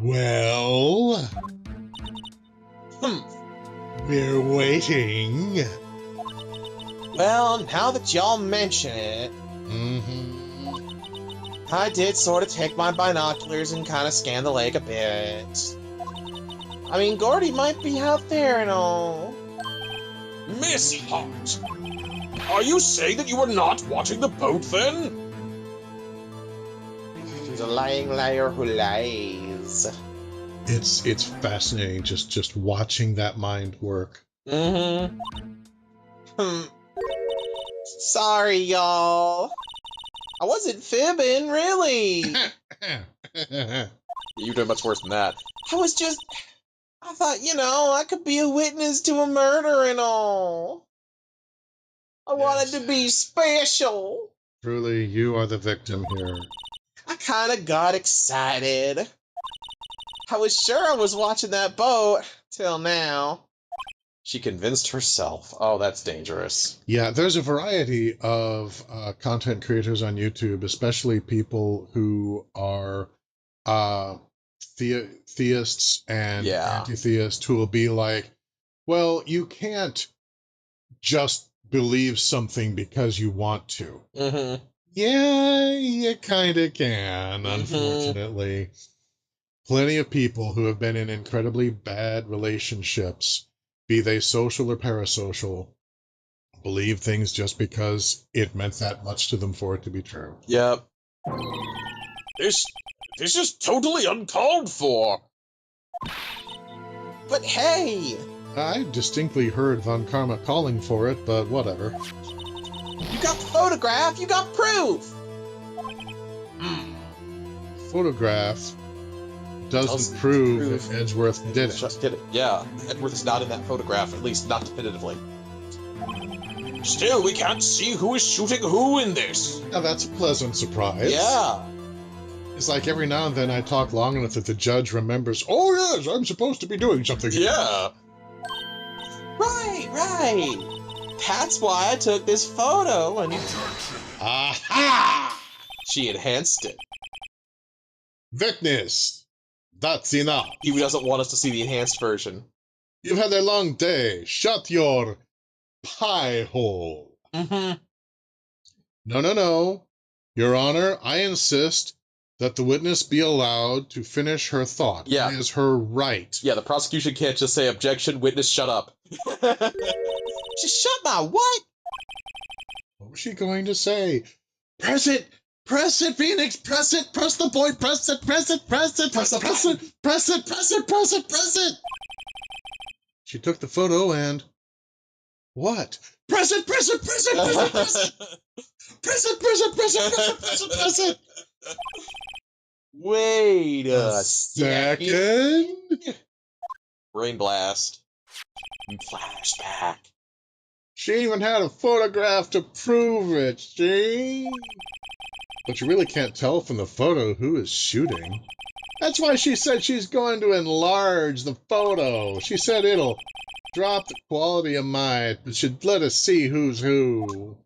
Well, we're waiting. Well, now that y'all mention it, I did sort of take my binoculars and kind of scan the lake a bit. I mean, Gordy might be out there and all. Miss Hart, are you saying that you were not watching the boat then? She's a lying liar who lies. It's fascinating just watching that mind work. Sorry, y'all. I wasn't fibbing, really. You're doing much worse than that. I thought, I could be a witness to a murder and all. I wanted to be special. Truly, you are the victim here. I kind of got excited. I was sure I was watching that boat, till now. She convinced herself. Oh, that's dangerous. Yeah, there's a variety of content creators on YouTube, especially people who are theists and anti-theists, who will be like, well, you can't just believe something because you want to. Yeah, you kind of can, unfortunately. Plenty of people who have been in incredibly bad relationships, be they social or parasocial, believe things just because it meant that much to them for it to be true. Yep. This is totally uncalled for. But hey! I distinctly heard Von Karma calling for it, but whatever. You got the photograph, you got proof! Photograph doesn't prove if Edgeworth did it. Just did it. Yeah, Edgeworth is not in that photograph, at least not definitively. Still, we can't see who is shooting who in this. Now that's a pleasant surprise. Yeah. It's like every now and then I talk long enough that the judge remembers, oh yes, I'm supposed to be doing something. Yeah. Right. That's why I took this photo and... Aha! She enhanced it. Witness! That's enough. He doesn't want us to see the enhanced version. You've had a long day. Shut your pie hole. No. Your Honor, I insist that the witness be allowed to finish her thought. Yeah. It is her right. Yeah, the prosecution can't just say, objection, witness, shut up. Just shut my what? What was she going to say? Press it! Press it, Phoenix! Press it! Press the boy! Press it! Press it! Press it! Press it! Press it! Press it! Press it! Press it! Press it! She took the photo and... What? Press it! Press it! Press it! Press it! Press it! Press it! Press it! Press it! Press it! Press it! Press it! Wait a second. Brain blast. Flashback. She even had a photograph to prove it, see? But you really can't tell from the photo who is shooting. That's why she said she's going to enlarge the photo. She said it'll drop the quality of mine, but should let us see who's who.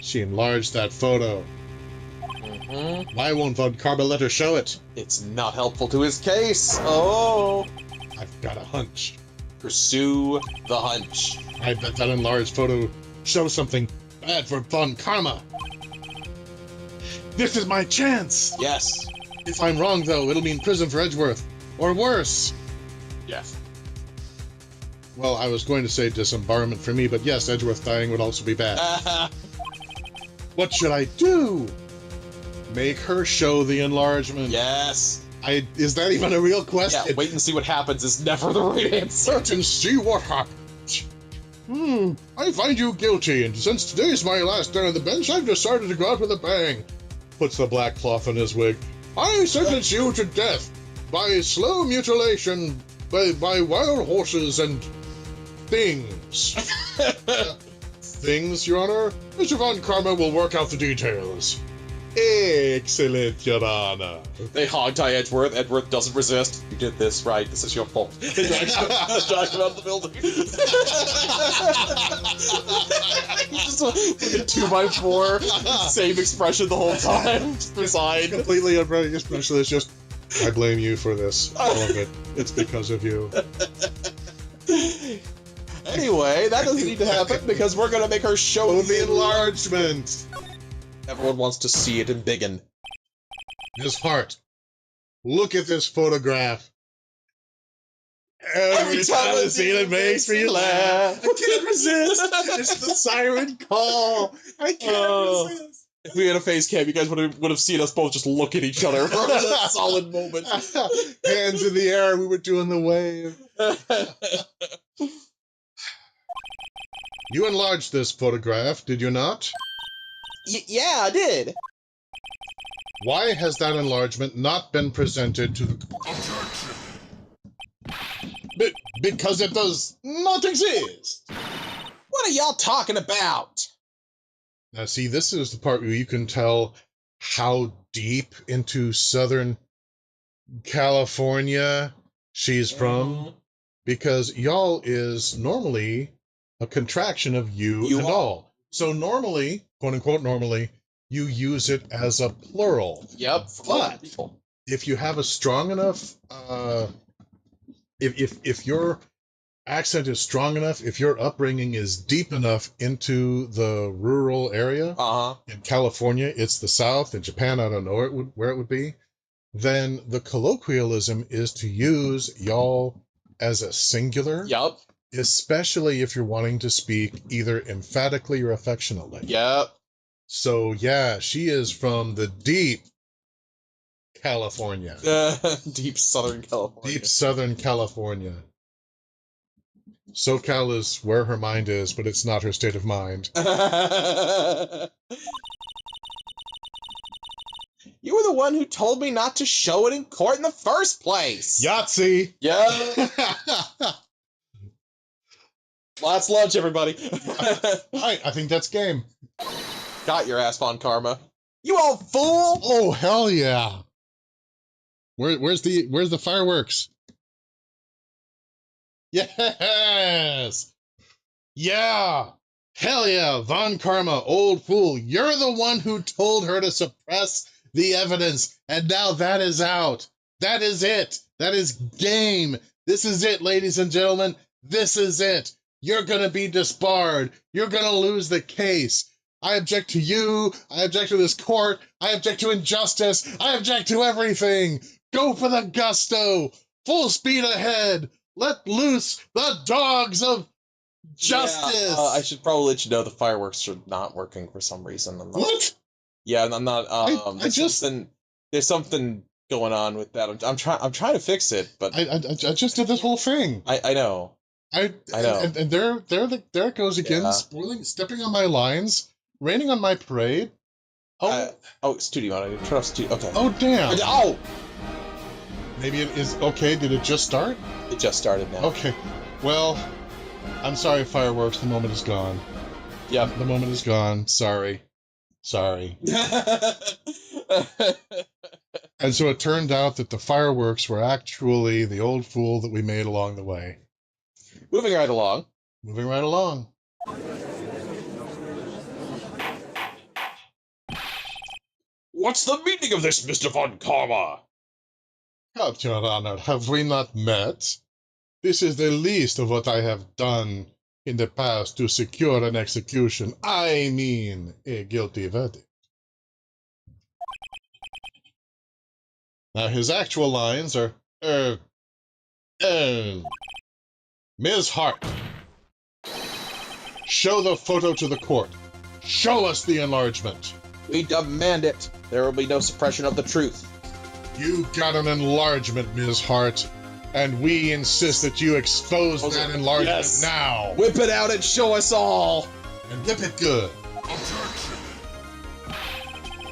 She enlarged that photo. Why won't Von Karma let her show it? It's not helpful to his case. Oh. I've got a hunch. Pursue the hunch. I bet that enlarged photo shows something bad for Von Karma. This is my chance! Yes. If I'm wrong, though, it'll mean prison for Edgeworth. Or worse. Yes. Well, I was going to say disbarment for me, but yes, Edgeworth dying would also be bad. What should I do? Make her show the enlargement. Yes. Is that even a real question? Yeah, wait and see what happens is never the right answer. Wait and see what happens. I find you guilty, and since today's my last day on the bench, I've decided to go out with a bang. Puts the black cloth on his wig. I sentence you to death by slow mutilation by wild horses and things. Things, Your Honor? Mr. Von Karma will work out the details. Excellent, Your Honor. They hog-tie Edgeworth. Edgeworth doesn't resist. You did this, right? This is your fault. They drag him out of the building. Just like a 2x4, same expression the whole time. Just beside. Completely unbreaking specialist, just, I blame you for this. All of it. It's because of you. Anyway, that doesn't need to happen because we're gonna make her show the enlargement. Everyone wants to see it in biggin. Ms. Hart, look at this photograph. Every time I see it, it makes me laugh. I can't resist. It's the siren call. I can't resist. If we had a face cam, you guys would have seen us both just look at each other for a solid moment. Hands in the air, we were doing the wave. You enlarged this photograph, did you not? Yeah, I did. Why has that enlargement not been presented to the... Because it does not exist. What are y'all talking about? Now, see, this is the part where you can tell how deep into Southern California she's from, because y'all is normally a contraction of you and all. So normally, quote-unquote normally, you use it as a plural. Yep. But if you have a strong enough, if your accent is strong enough, if your upbringing is deep enough into the rural area, in California, it's the South, in Japan, I don't know where it would be, then the colloquialism is to use y'all as a singular. Yep. Especially if you're wanting to speak either emphatically or affectionately. Yep. So, yeah, she is from the deep California. Deep Southern California. Deep Southern California. SoCal is where her mind is, but it's not her state of mind. You were the one who told me not to show it in court in the first place. Yahtzee! Yeah. Last lunch, everybody. I think that's game. Got your ass, Von Karma. You old fool! Oh, hell yeah. Where's the fireworks? Yes! Yeah! Hell yeah, Von Karma, old fool. You're the one who told her to suppress the evidence, and now that is out. That is it. That is game. This is it, ladies and gentlemen. This is it. You're gonna be disbarred. You're gonna lose the case. I object to you. I object to this court. I object to injustice. I object to everything. Go for the gusto. Full speed ahead. Let loose the dogs of justice. Yeah, I should probably let you know the fireworks are not working for some reason. What? Yeah, I'm not. There's something going on with that. I'm trying to fix it, but I just did this whole thing. I know. I know. And there it goes again, Yeah. stepping on my lines, raining on my parade. Studio mode. I need to turn off studio. Okay. Oh, damn. Oh! Maybe it is okay. Did it just start? It just started now. Okay. Well, I'm sorry, fireworks. The moment is gone. Yep. The moment is gone. Sorry. And so it turned out that the fireworks were actually the old fool that we made along the way. Moving right along. Moving right along. What's the meaning of this, Mr. Von Karma? God, Your Honor, have we not met? This is the least of what I have done in the past to secure an execution. I mean, a guilty verdict. Now, his actual lines are, Ms. Hart, show the photo to the court. Show us the enlargement. We demand it. There will be no suppression of the truth. You got an enlargement, Ms. Hart, and we insist that you expose that enlargement now. Whip it out and show us all. And whip it good.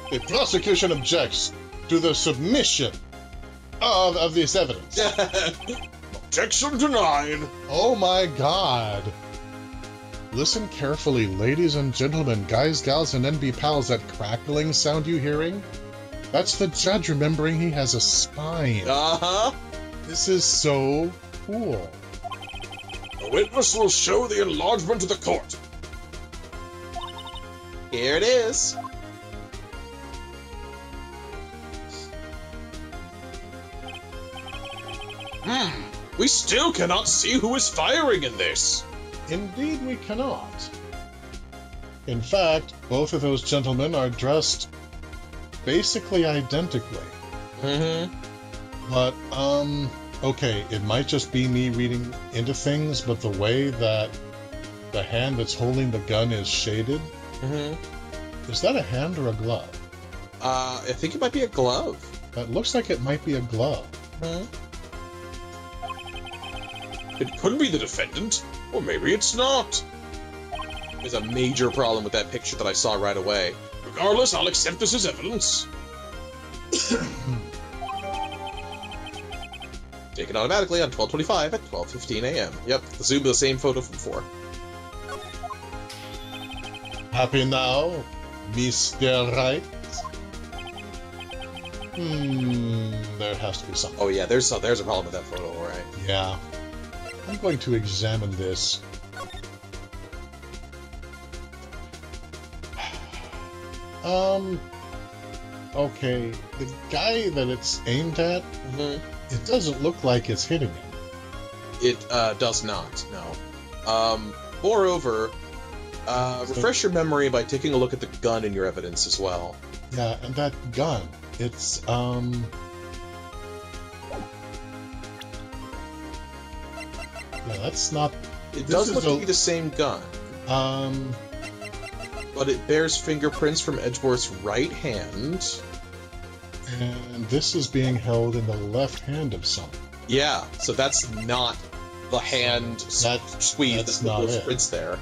The prosecution objects to the submission of this evidence. Objection denied. Oh my god. Listen carefully, ladies and gentlemen, guys, gals, and NB pals, that crackling sound you hearing? That's the judge remembering he has a spine. Uh-huh. This is so cool. The witness will show the enlargement to the court. Here it is. We still cannot see who is firing in this. Indeed we cannot. In fact, both of those gentlemen are dressed basically identically. Mm-hmm. But, okay, it might just be me reading into things, but the way that the hand that's holding the gun is shaded, is that a hand or a glove? I think it might be a glove. That looks like it might be a glove. It could be the defendant, or maybe it's not. There's a major problem with that picture that I saw right away. Regardless, I'll accept this as evidence. Taken automatically on 12:25 at 12:15 a.m. Yep, the zoom of the same photo from before. Happy now, Mr. Wright? There has to be something. Oh yeah, there's a problem with that photo, all right. Yeah. I'm going to examine this. Okay, the guy that it's aimed at, it doesn't look like it's hitting him. It does not, no. Moreover, refresh your memory by taking a look at the gun in your evidence as well. Yeah, and that gun, it's, yeah, that's not... It does look to be the same gun. But it bears fingerprints from Edgeworth's right hand. And this is being held in the left hand of someone. Yeah, so that's not the hand squeeze that's not those prints there.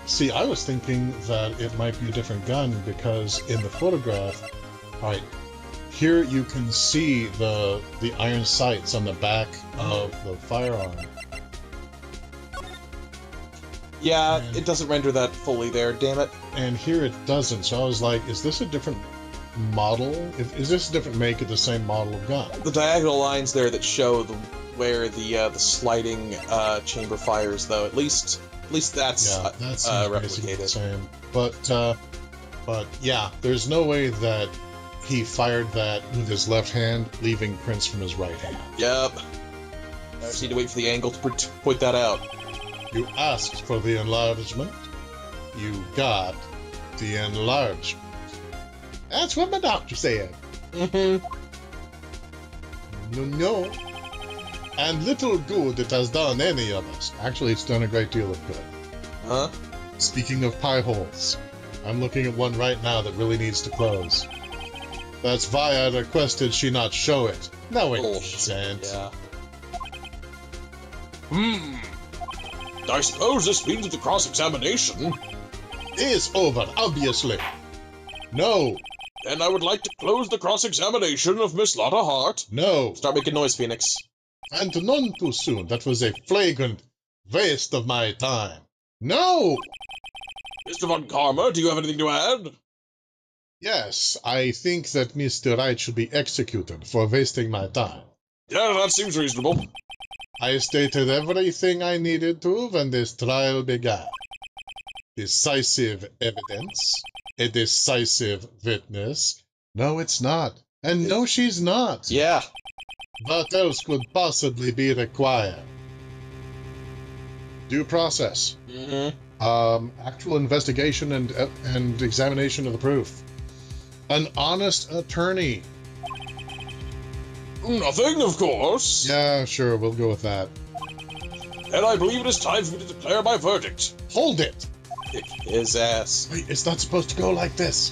See, I was thinking that it might be a different gun because in the photograph, alright, here you can see the iron sights on the back of the firearm. Yeah, it doesn't render that fully there, damn it. And here it doesn't, so I was like, is this a different model? Is this a different make of the same model of gun? The diagonal lines there that show where the sliding chamber fires, though, at least that's basically the replicated. same. But yeah, there's no way that he fired that with his left hand, leaving prints from his right hand. Yep. I just need to wait for the angle to point that out. You asked for the enlargement. You got the enlargement. That's what my doctor said. No. And little good it has done any of us. Actually, it's done a great deal of good. Huh? Speaking of pie holes, I'm looking at one right now that really needs to close. That's why I requested she not show it. No, it isn't. Yeah. I suppose this means that the cross-examination is over, obviously. No. Then I would like to close the cross-examination of Miss Lotta Hart. No. Start making noise, Phoenix. And none too soon. That was a flagrant waste of my time. No! Mr. Von Karma, do you have anything to add? Yes, I think that Mr. Wright should be executed for wasting my time. Yeah, that seems reasonable. I stated everything I needed to when this trial began. Decisive evidence, a decisive witness. No, it's not. And no, she's not. Yeah. What else could possibly be required? Due process. Actual investigation and examination of the proof. An honest attorney. Nothing, of course. Yeah, sure, we'll go with that. And I believe it is time for me to declare my verdict. Hold it! Kick his ass. Wait, it's not supposed to go like this.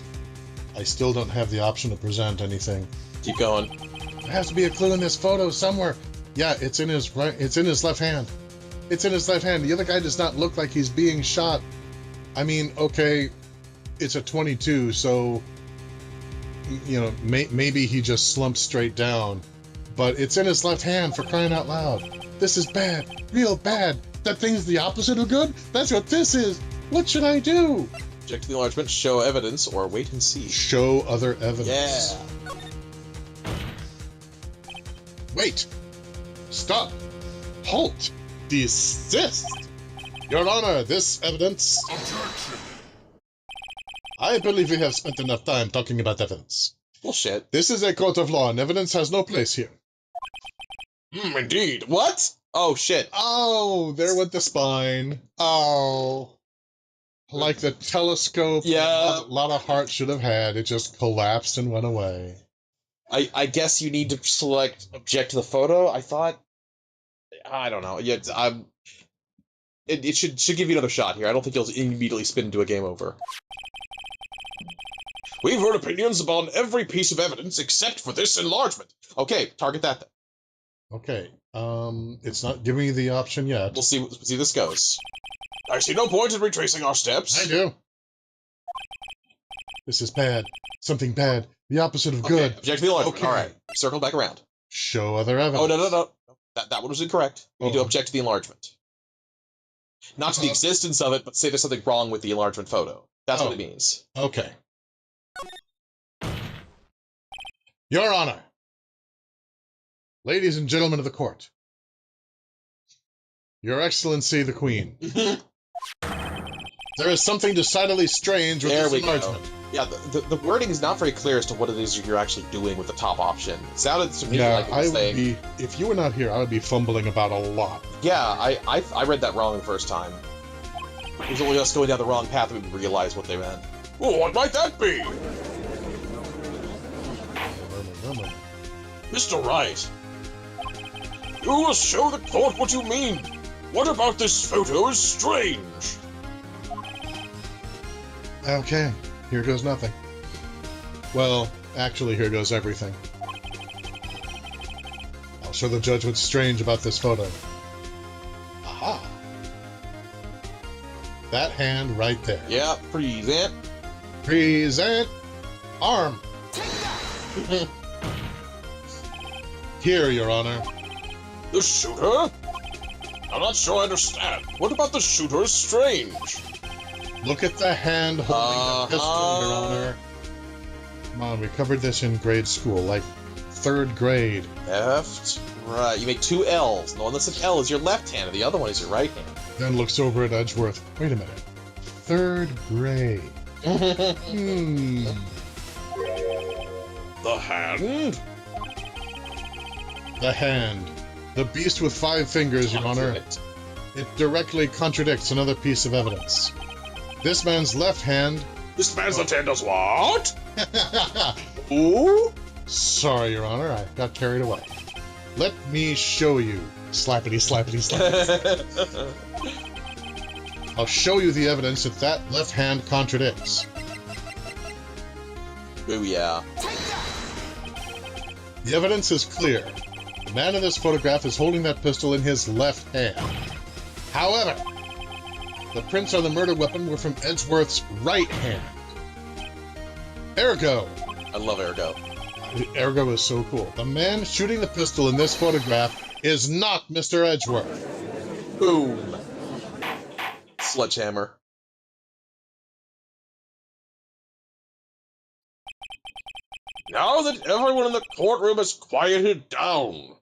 I still don't have the option to present anything. Keep going. There has to be a clue in this photo somewhere. Yeah, it's in his right. It's in his left hand. It's in his left hand. The other guy does not look like he's being shot. I mean, okay, it's a 22, so you know, maybe he just slumped straight down. But it's in his left hand, for crying out loud. This is bad. Real bad. That thing's the opposite of good? That's what this is. What should I do? Object to the enlargement, show evidence, or wait and see. Show other evidence. Yeah. Wait. Stop. Halt. Desist. Your Honor, this evidence... Objection. I believe we have spent enough time talking about evidence. Bullshit. This is a court of law, and evidence has no place here. Indeed. What? Oh, shit. Oh, there went the spine. Oh. Like the telescope Yeah. a lot of hearts should have had, it just collapsed and went away. I guess you need to select object to the photo. I thought... I don't know. Yeah, it should give you another shot here. I don't think you'll immediately spin into a game over. We've heard opinions upon every piece of evidence except for this enlargement. Okay, target that then. Okay, it's not giving you the option yet. We'll see this goes. I see no point in retracing our steps. I do. This is bad. Something bad. The opposite of Okay, good. object to the enlargement. Okay. All right, circle back around. Show other evidence. Oh, no. That one was incorrect. You need to Oh. object to the enlargement. Not to the existence of it, but say there's something wrong with the enlargement photo. That's what it means. Okay. Your Honor. Ladies and gentlemen of the court. Your Excellency the Queen. There is something decidedly strange with There this we go. enlargement. Yeah, the wording is not very clear as to what it is you're actually doing with the top option. It sounded to me Yeah, like it I was would saying... be, if you were not here, I would be fumbling about a lot. Yeah, I read that wrong the first time. It was only us going down the wrong path that we realized what they meant. Well, what might that be? Mr. Wright, you will show the court what you mean. What about this photo is strange? Okay, here goes nothing. Well, actually, here goes everything. I'll show the judge what's strange about this photo. Aha! That hand right there. Yeah, present. Present arm. Here, Your Honor. The shooter? I'm not sure I understand. What about the shooter is strange? Look at the hand holding the pistol, Your Honor. Come on, we covered this in grade school, like 3rd grade. Left, right. You make two L's. The one that's an L is your left hand, and the other one is your right hand. Then looks over at Edgeworth. Wait a minute. 3rd grade. The hand? The hand. The beast with 5 fingers, Your Honor. It directly contradicts another piece of evidence. This man's left hand... This man's left hand does what? Ooh? Sorry, Your Honor, I got carried away. Let me show you. Slappity, slappity, slappity. I'll show you the evidence that left hand contradicts. Ooh, yeah. The evidence is clear. The man in this photograph is holding that pistol in his left hand. However, the prints on the murder weapon were from Edgeworth's right hand. Ergo. I love Ergo. Ergo is so cool. The man shooting the pistol in this photograph is not Mr. Edgeworth. Boom. Sledgehammer. Now that everyone in the courtroom has quieted down,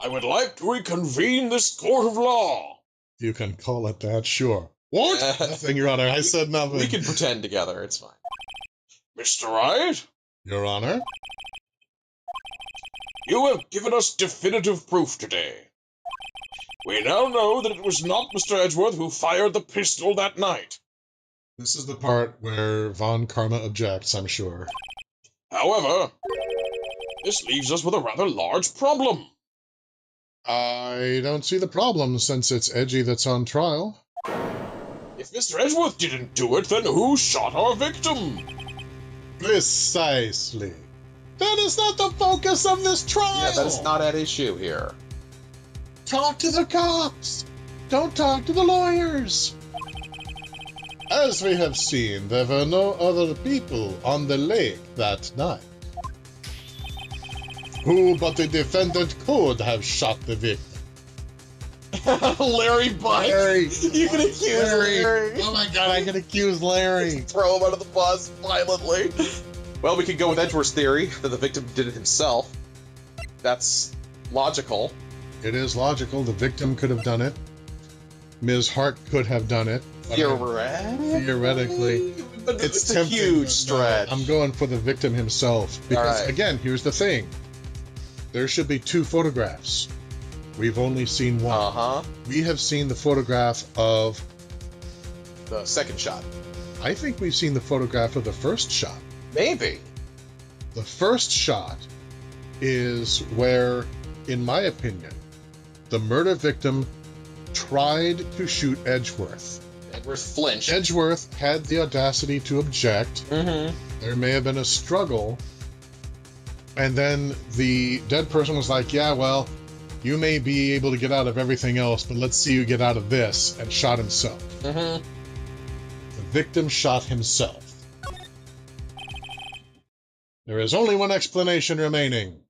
I would like to reconvene this court of law. You can call it that, sure. What? Nothing, Your Honor. I said nothing. We can pretend together. It's fine. Mr. Wright, Your Honor? you have given us definitive proof today. We now know that it was not Mr. Edgeworth who fired the pistol that night. This is the part where Von Karma objects, I'm sure. However, this leaves us with a rather large problem. I don't see the problem, since it's Edgy that's on trial. If Mr. Edgeworth didn't do it, then who shot our victim? Precisely. That is not the focus of this trial! Yeah, that is not at issue here. Talk to the cops! Don't talk to the lawyers! As we have seen, there were no other people on the lake that night. Who but the defendant could have shot the victim? Larry Bunch. Larry. You can accuse Larry. Oh my god, I can accuse Larry. Throw him under the bus violently. Well, we could go with Edgeworth's theory that the victim did it himself. That's logical. It is logical. The victim could have done it. Ms. Hart could have done it. Theoretically. But it's a tempting, huge but stretch. no, I'm going for the victim himself. Because, right. again, here's the thing. There should be 2 photographs. We've only seen one. Uh-huh. We have seen the photograph of... The second shot. I think we've seen the photograph of the first shot. Maybe. The first shot is where, in my opinion, the murder victim tried to shoot Edgeworth. Edgeworth flinched. Edgeworth had the audacity to object. Mm-hmm. There may have been a struggle. And then the dead person was like, yeah, well, you may be able to get out of everything else, but let's see you get out of this, and shot himself. Mm-hmm. The victim shot himself. There is only one explanation remaining.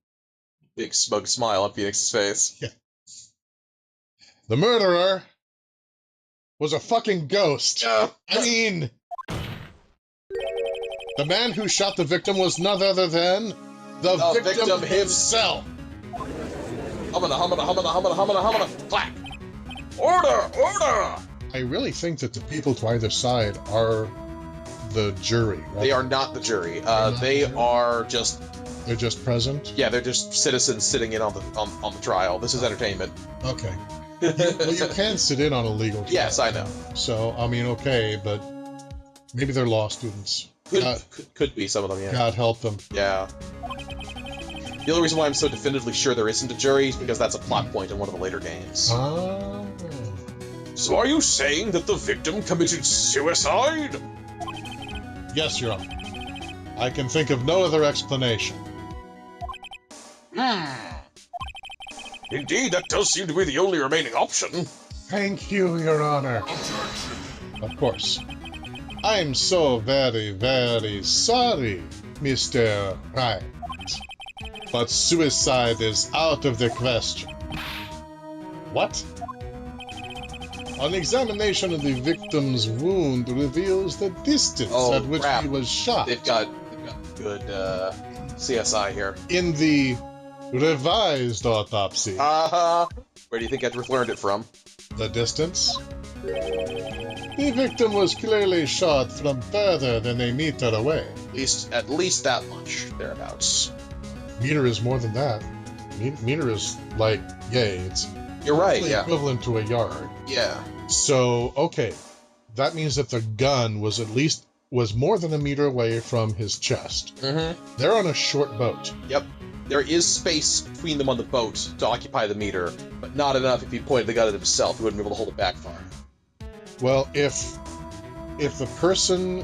Big smug smile on Phoenix's face. Yeah. The murderer was a fucking ghost. I mean, the man who shot the victim was none other than the victim himself. Humana, clack. Order! I really think that the people to either side are the jury. Right? They are not the jury. They're just present. Yeah, they're just citizens sitting in on the trial. This is entertainment. Okay. Well, you can sit in on a legal trial. Yes, I know. So, I mean, okay, but maybe they're law students. Could be some of them, yeah. God help them. Yeah. The only reason why I'm so definitively sure there isn't a jury is because that's a plot point in one of the later games. Ah. So are you saying that the victim committed suicide? Yes, Your Honor. I can think of no other explanation. Indeed, that does seem to be the only remaining option. Thank you, Your Honor. Of course. I'm so very, very sorry, Mr. Wright. But suicide is out of the question. What? An examination of the victim's wound reveals the distance at which he was shot. They've got good CSI here. In the revised autopsy. Where do you think Edgeworth learned it from? The distance? The victim was clearly shot from further than a meter away. At least that much, thereabouts. Meter is more than that. Meter is like, yay, it's You're right, yeah. equivalent to a yard. Yeah. So, okay, that means that the gun was more than a meter away from his chest. Mm-hmm. They're on a short boat. Yep. There is space between them on the boat to occupy the meter, but not enough if he pointed the gun at himself. He wouldn't be able to hold it back far. Well, if the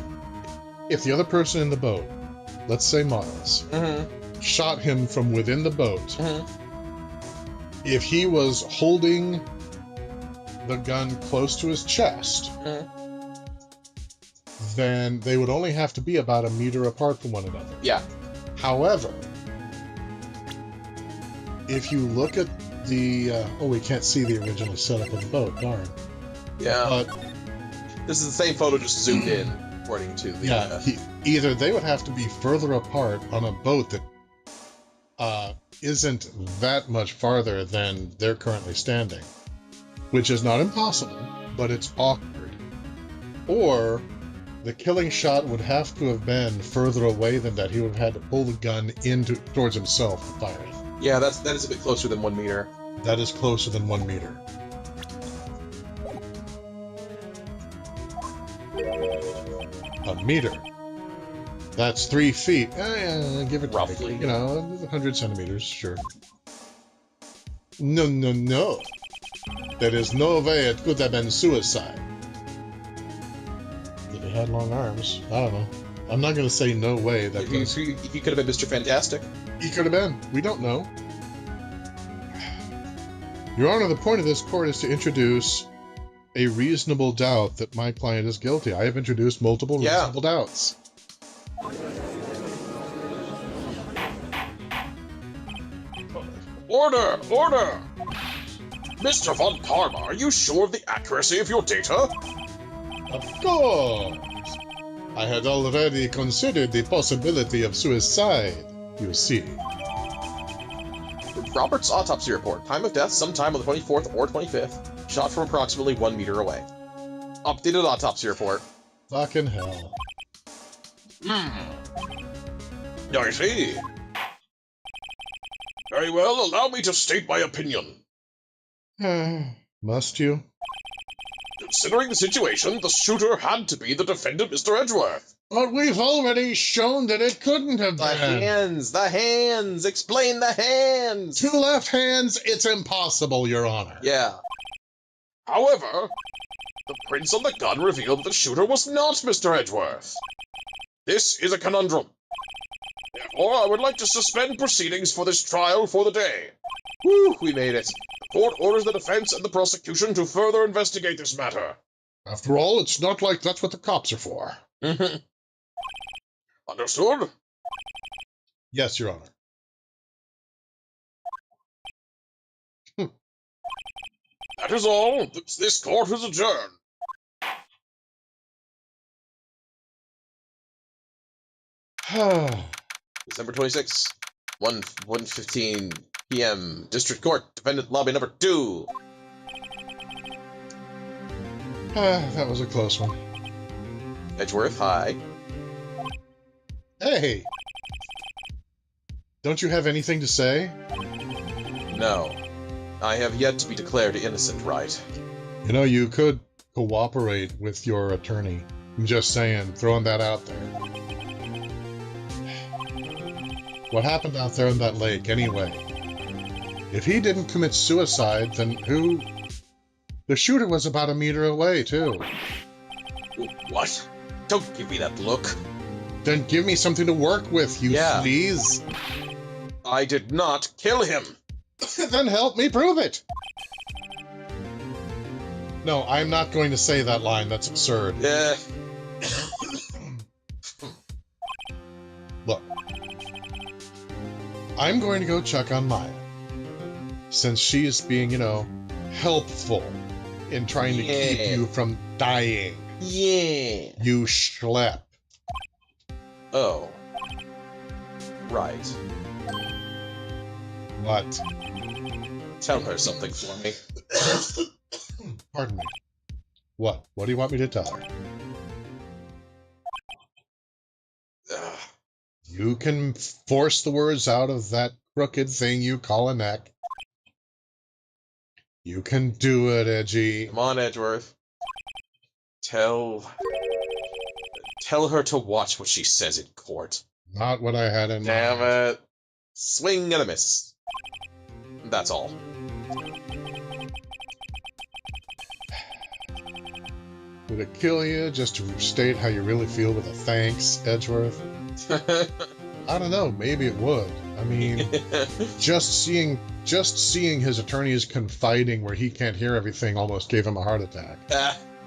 other person in the boat, let's say Miles, shot him from within the boat, if he was holding the gun close to his chest, then they would only have to be about a meter apart from one another. Yeah. However, if you look at the... we can't see the original setup of the boat, darn. Yeah. But this is the same photo, just zoomed in, according to the... either they would have to be further apart on a boat that isn't that much farther than they're currently standing, which is not impossible, but it's awkward. Or the killing shot would have to have been further away than that. He would have had to pull the gun towards himself to fire it. Yeah, that is a bit closer than 1 meter. That is closer than 1 meter. A meter. That's 3 feet. Give it roughly. 100 centimeters, sure. No. There is no way it could have been suicide. If he had long arms, I don't know. I'm not going to say no way that He could have been Mr. Fantastic. He could have been. We don't know. Your Honor, the point of this court is to introduce a reasonable doubt that my client is guilty. I have introduced multiple reasonable doubts. Order! Order! Mr. Von Parma, are you sure of the accuracy of your data? Of course. I had already considered the possibility of suicide, you see. Robert's autopsy report. Time of death sometime on the 24th or 25th. Shot from approximately 1 meter away. Updated autopsy report. Fucking hell. I see. Very well, allow me to state my opinion. Must you? Considering the situation, the shooter had to be the defendant, Mr. Edgeworth. But we've already shown that it couldn't have The been. hands! The hands! Explain the hands! 2 left hands, it's impossible, Your Honor. Yeah. However, the prints on the gun revealed that the shooter was not Mr. Edgeworth. This is a conundrum. Therefore, I would like to suspend proceedings for this trial for the day. Whew, we made it. The court orders the defense and the prosecution to further investigate this matter. After all, it's not like that's what the cops are for. Understood? Yes, Your Honor. That is all. This court is adjourned. December 26th, 1:15 p.m. District Court, Defendant Lobby Number 2. That was a close one. Edgeworth, hi. Hey! Don't you have anything to say? No. I have yet to be declared innocent, Wright. You know, you could cooperate with your attorney. I'm just saying, throwing that out there. What happened out there in that lake, anyway? If he didn't commit suicide, then who... The shooter was about 1 meter away, too. What? Don't give me that look. Then give me something to work with, you sleaze. I did not kill him. Then help me prove it. No, I'm not going to say that line. That's absurd. Look. I'm going to go check on Maya. Since she is being, helpful in trying to keep you from dying. Yeah. You schlep. Oh. Right. What? Tell her something for me. Pardon me. What? What do you want me to tell her? You can force the words out of that crooked thing you call a neck. You can do it, Edgy. Come on, Edgeworth. Tell her to watch what she says in court. Not what I had in mind. Damn it. Swing and a miss. That's all. Would it kill you just to state how you really feel with a thanks, Edgeworth? I don't know, maybe it would. I mean, just seeing his attorneys confiding where he can't hear everything almost gave him a heart attack.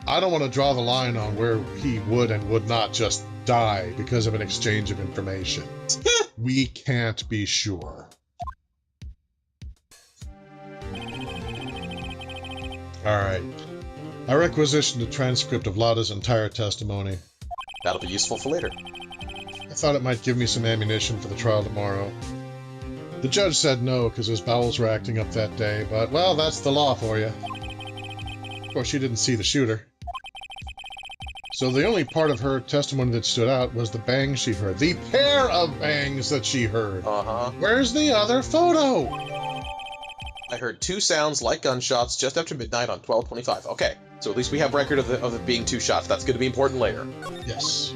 I don't want to draw the line on where he would and would not just die because of an exchange of information. We can't be sure. Alright. I requisitioned a transcript of Lada's entire testimony. That'll be useful for later. I thought it might give me some ammunition for the trial tomorrow. The judge said no because his bowels were acting up that day, but, well, that's the law for you. Of course, she didn't see the shooter. So the only part of her testimony that stood out was the bangs she heard. The pair of bangs that she heard. Uh-huh. Where's the other photo? I heard 2 sounds like gunshots just after midnight on 12/25. Okay, so at least we have record of it being 2 shots. That's going to be important later. Yes.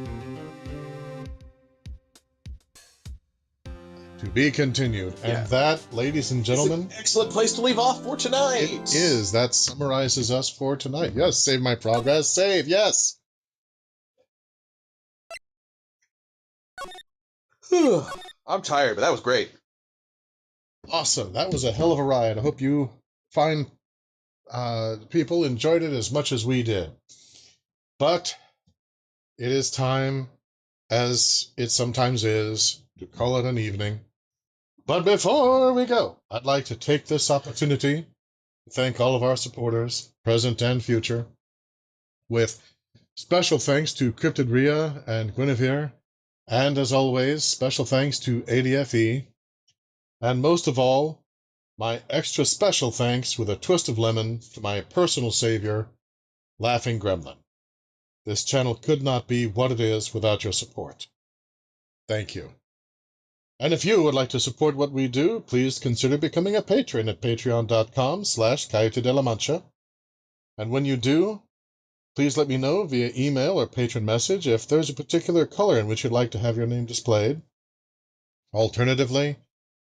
To be continued. And Yeah. that, ladies and gentlemen, It's an excellent place to leave off for tonight. it is. That summarizes us for tonight. Yes, save my progress. Save, yes. I'm tired, but that was great. Awesome. That was a hell of a ride. I hope you fine people enjoyed it as much as we did. But it is time, as it sometimes is, to call it an evening. But before we go, I'd like to take this opportunity to thank all of our supporters, present and future, with special thanks to Cryptid Rhea and Guinevere, and as always, special thanks to ADFE, and most of all, my extra special thanks with a twist of lemon to my personal savior, Laughing Gremlin. This channel could not be what it is without your support. Thank you. And if you would like to support what we do, please consider becoming a patron at patreon.com/Coyote de la Mancha. And when you do, please let me know via email or patron message if there's a particular color in which you'd like to have your name displayed. Alternatively,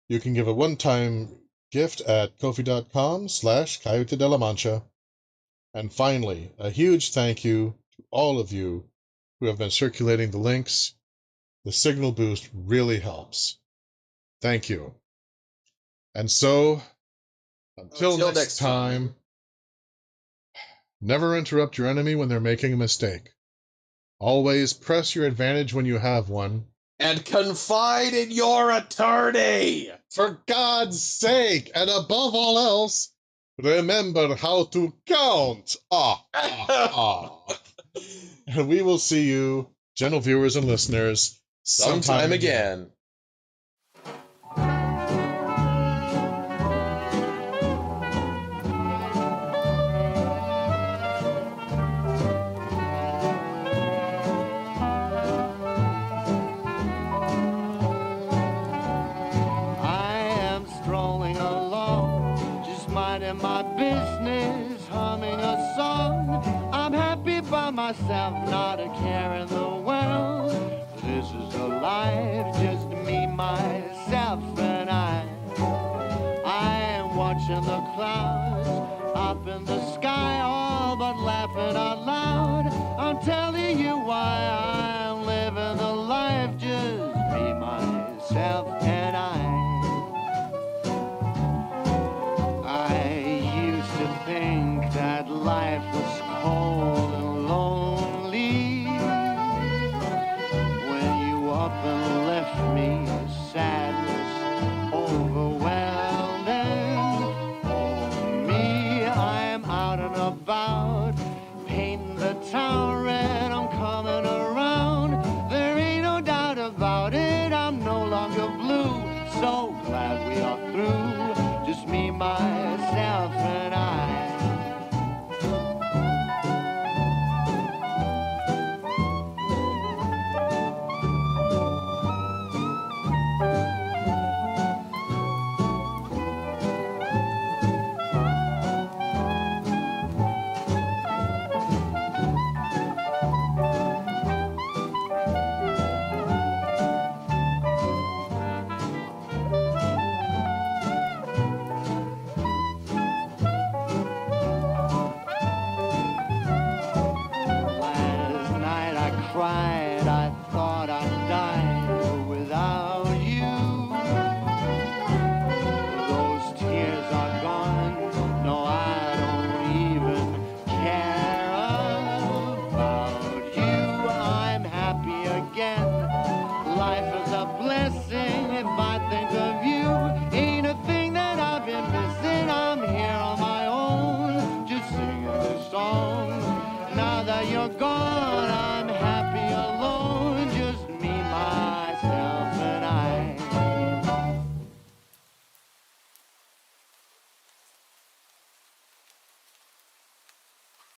you can give a one-time gift at ko-fi.com/Coyote de la Mancha. And finally, a huge thank you to all of you who have been circulating the links. The signal boost really helps. Thank you. And so, until next time, never interrupt your enemy when they're making a mistake. Always press your advantage when you have one. And confide in your attorney! For God's sake, and above all else, remember how to count. And we will see you, gentle viewers and listeners, Sometime again. Myself, not a care in the world. This is a life, just me, myself, and I am watching the clouds up in the sky, all but laughing out loud. I'm telling you why I'm living the life, just me, myself, and I used to think that life was cold and lonely when you up and left me, sadness overwhelming. Oh me, I'm out and about, painting the town red, I'm coming around. There ain't no doubt about it, I'm no longer blue. So glad we are through, just me, myself, and I. Cried, I thought I'd die without you. Those tears are gone, no, I don't even care about you. I'm happy again, life is a blessing if I think of you. Ain't a thing that I've been missing, I'm here on my own, just singing this song. Now that you're gone,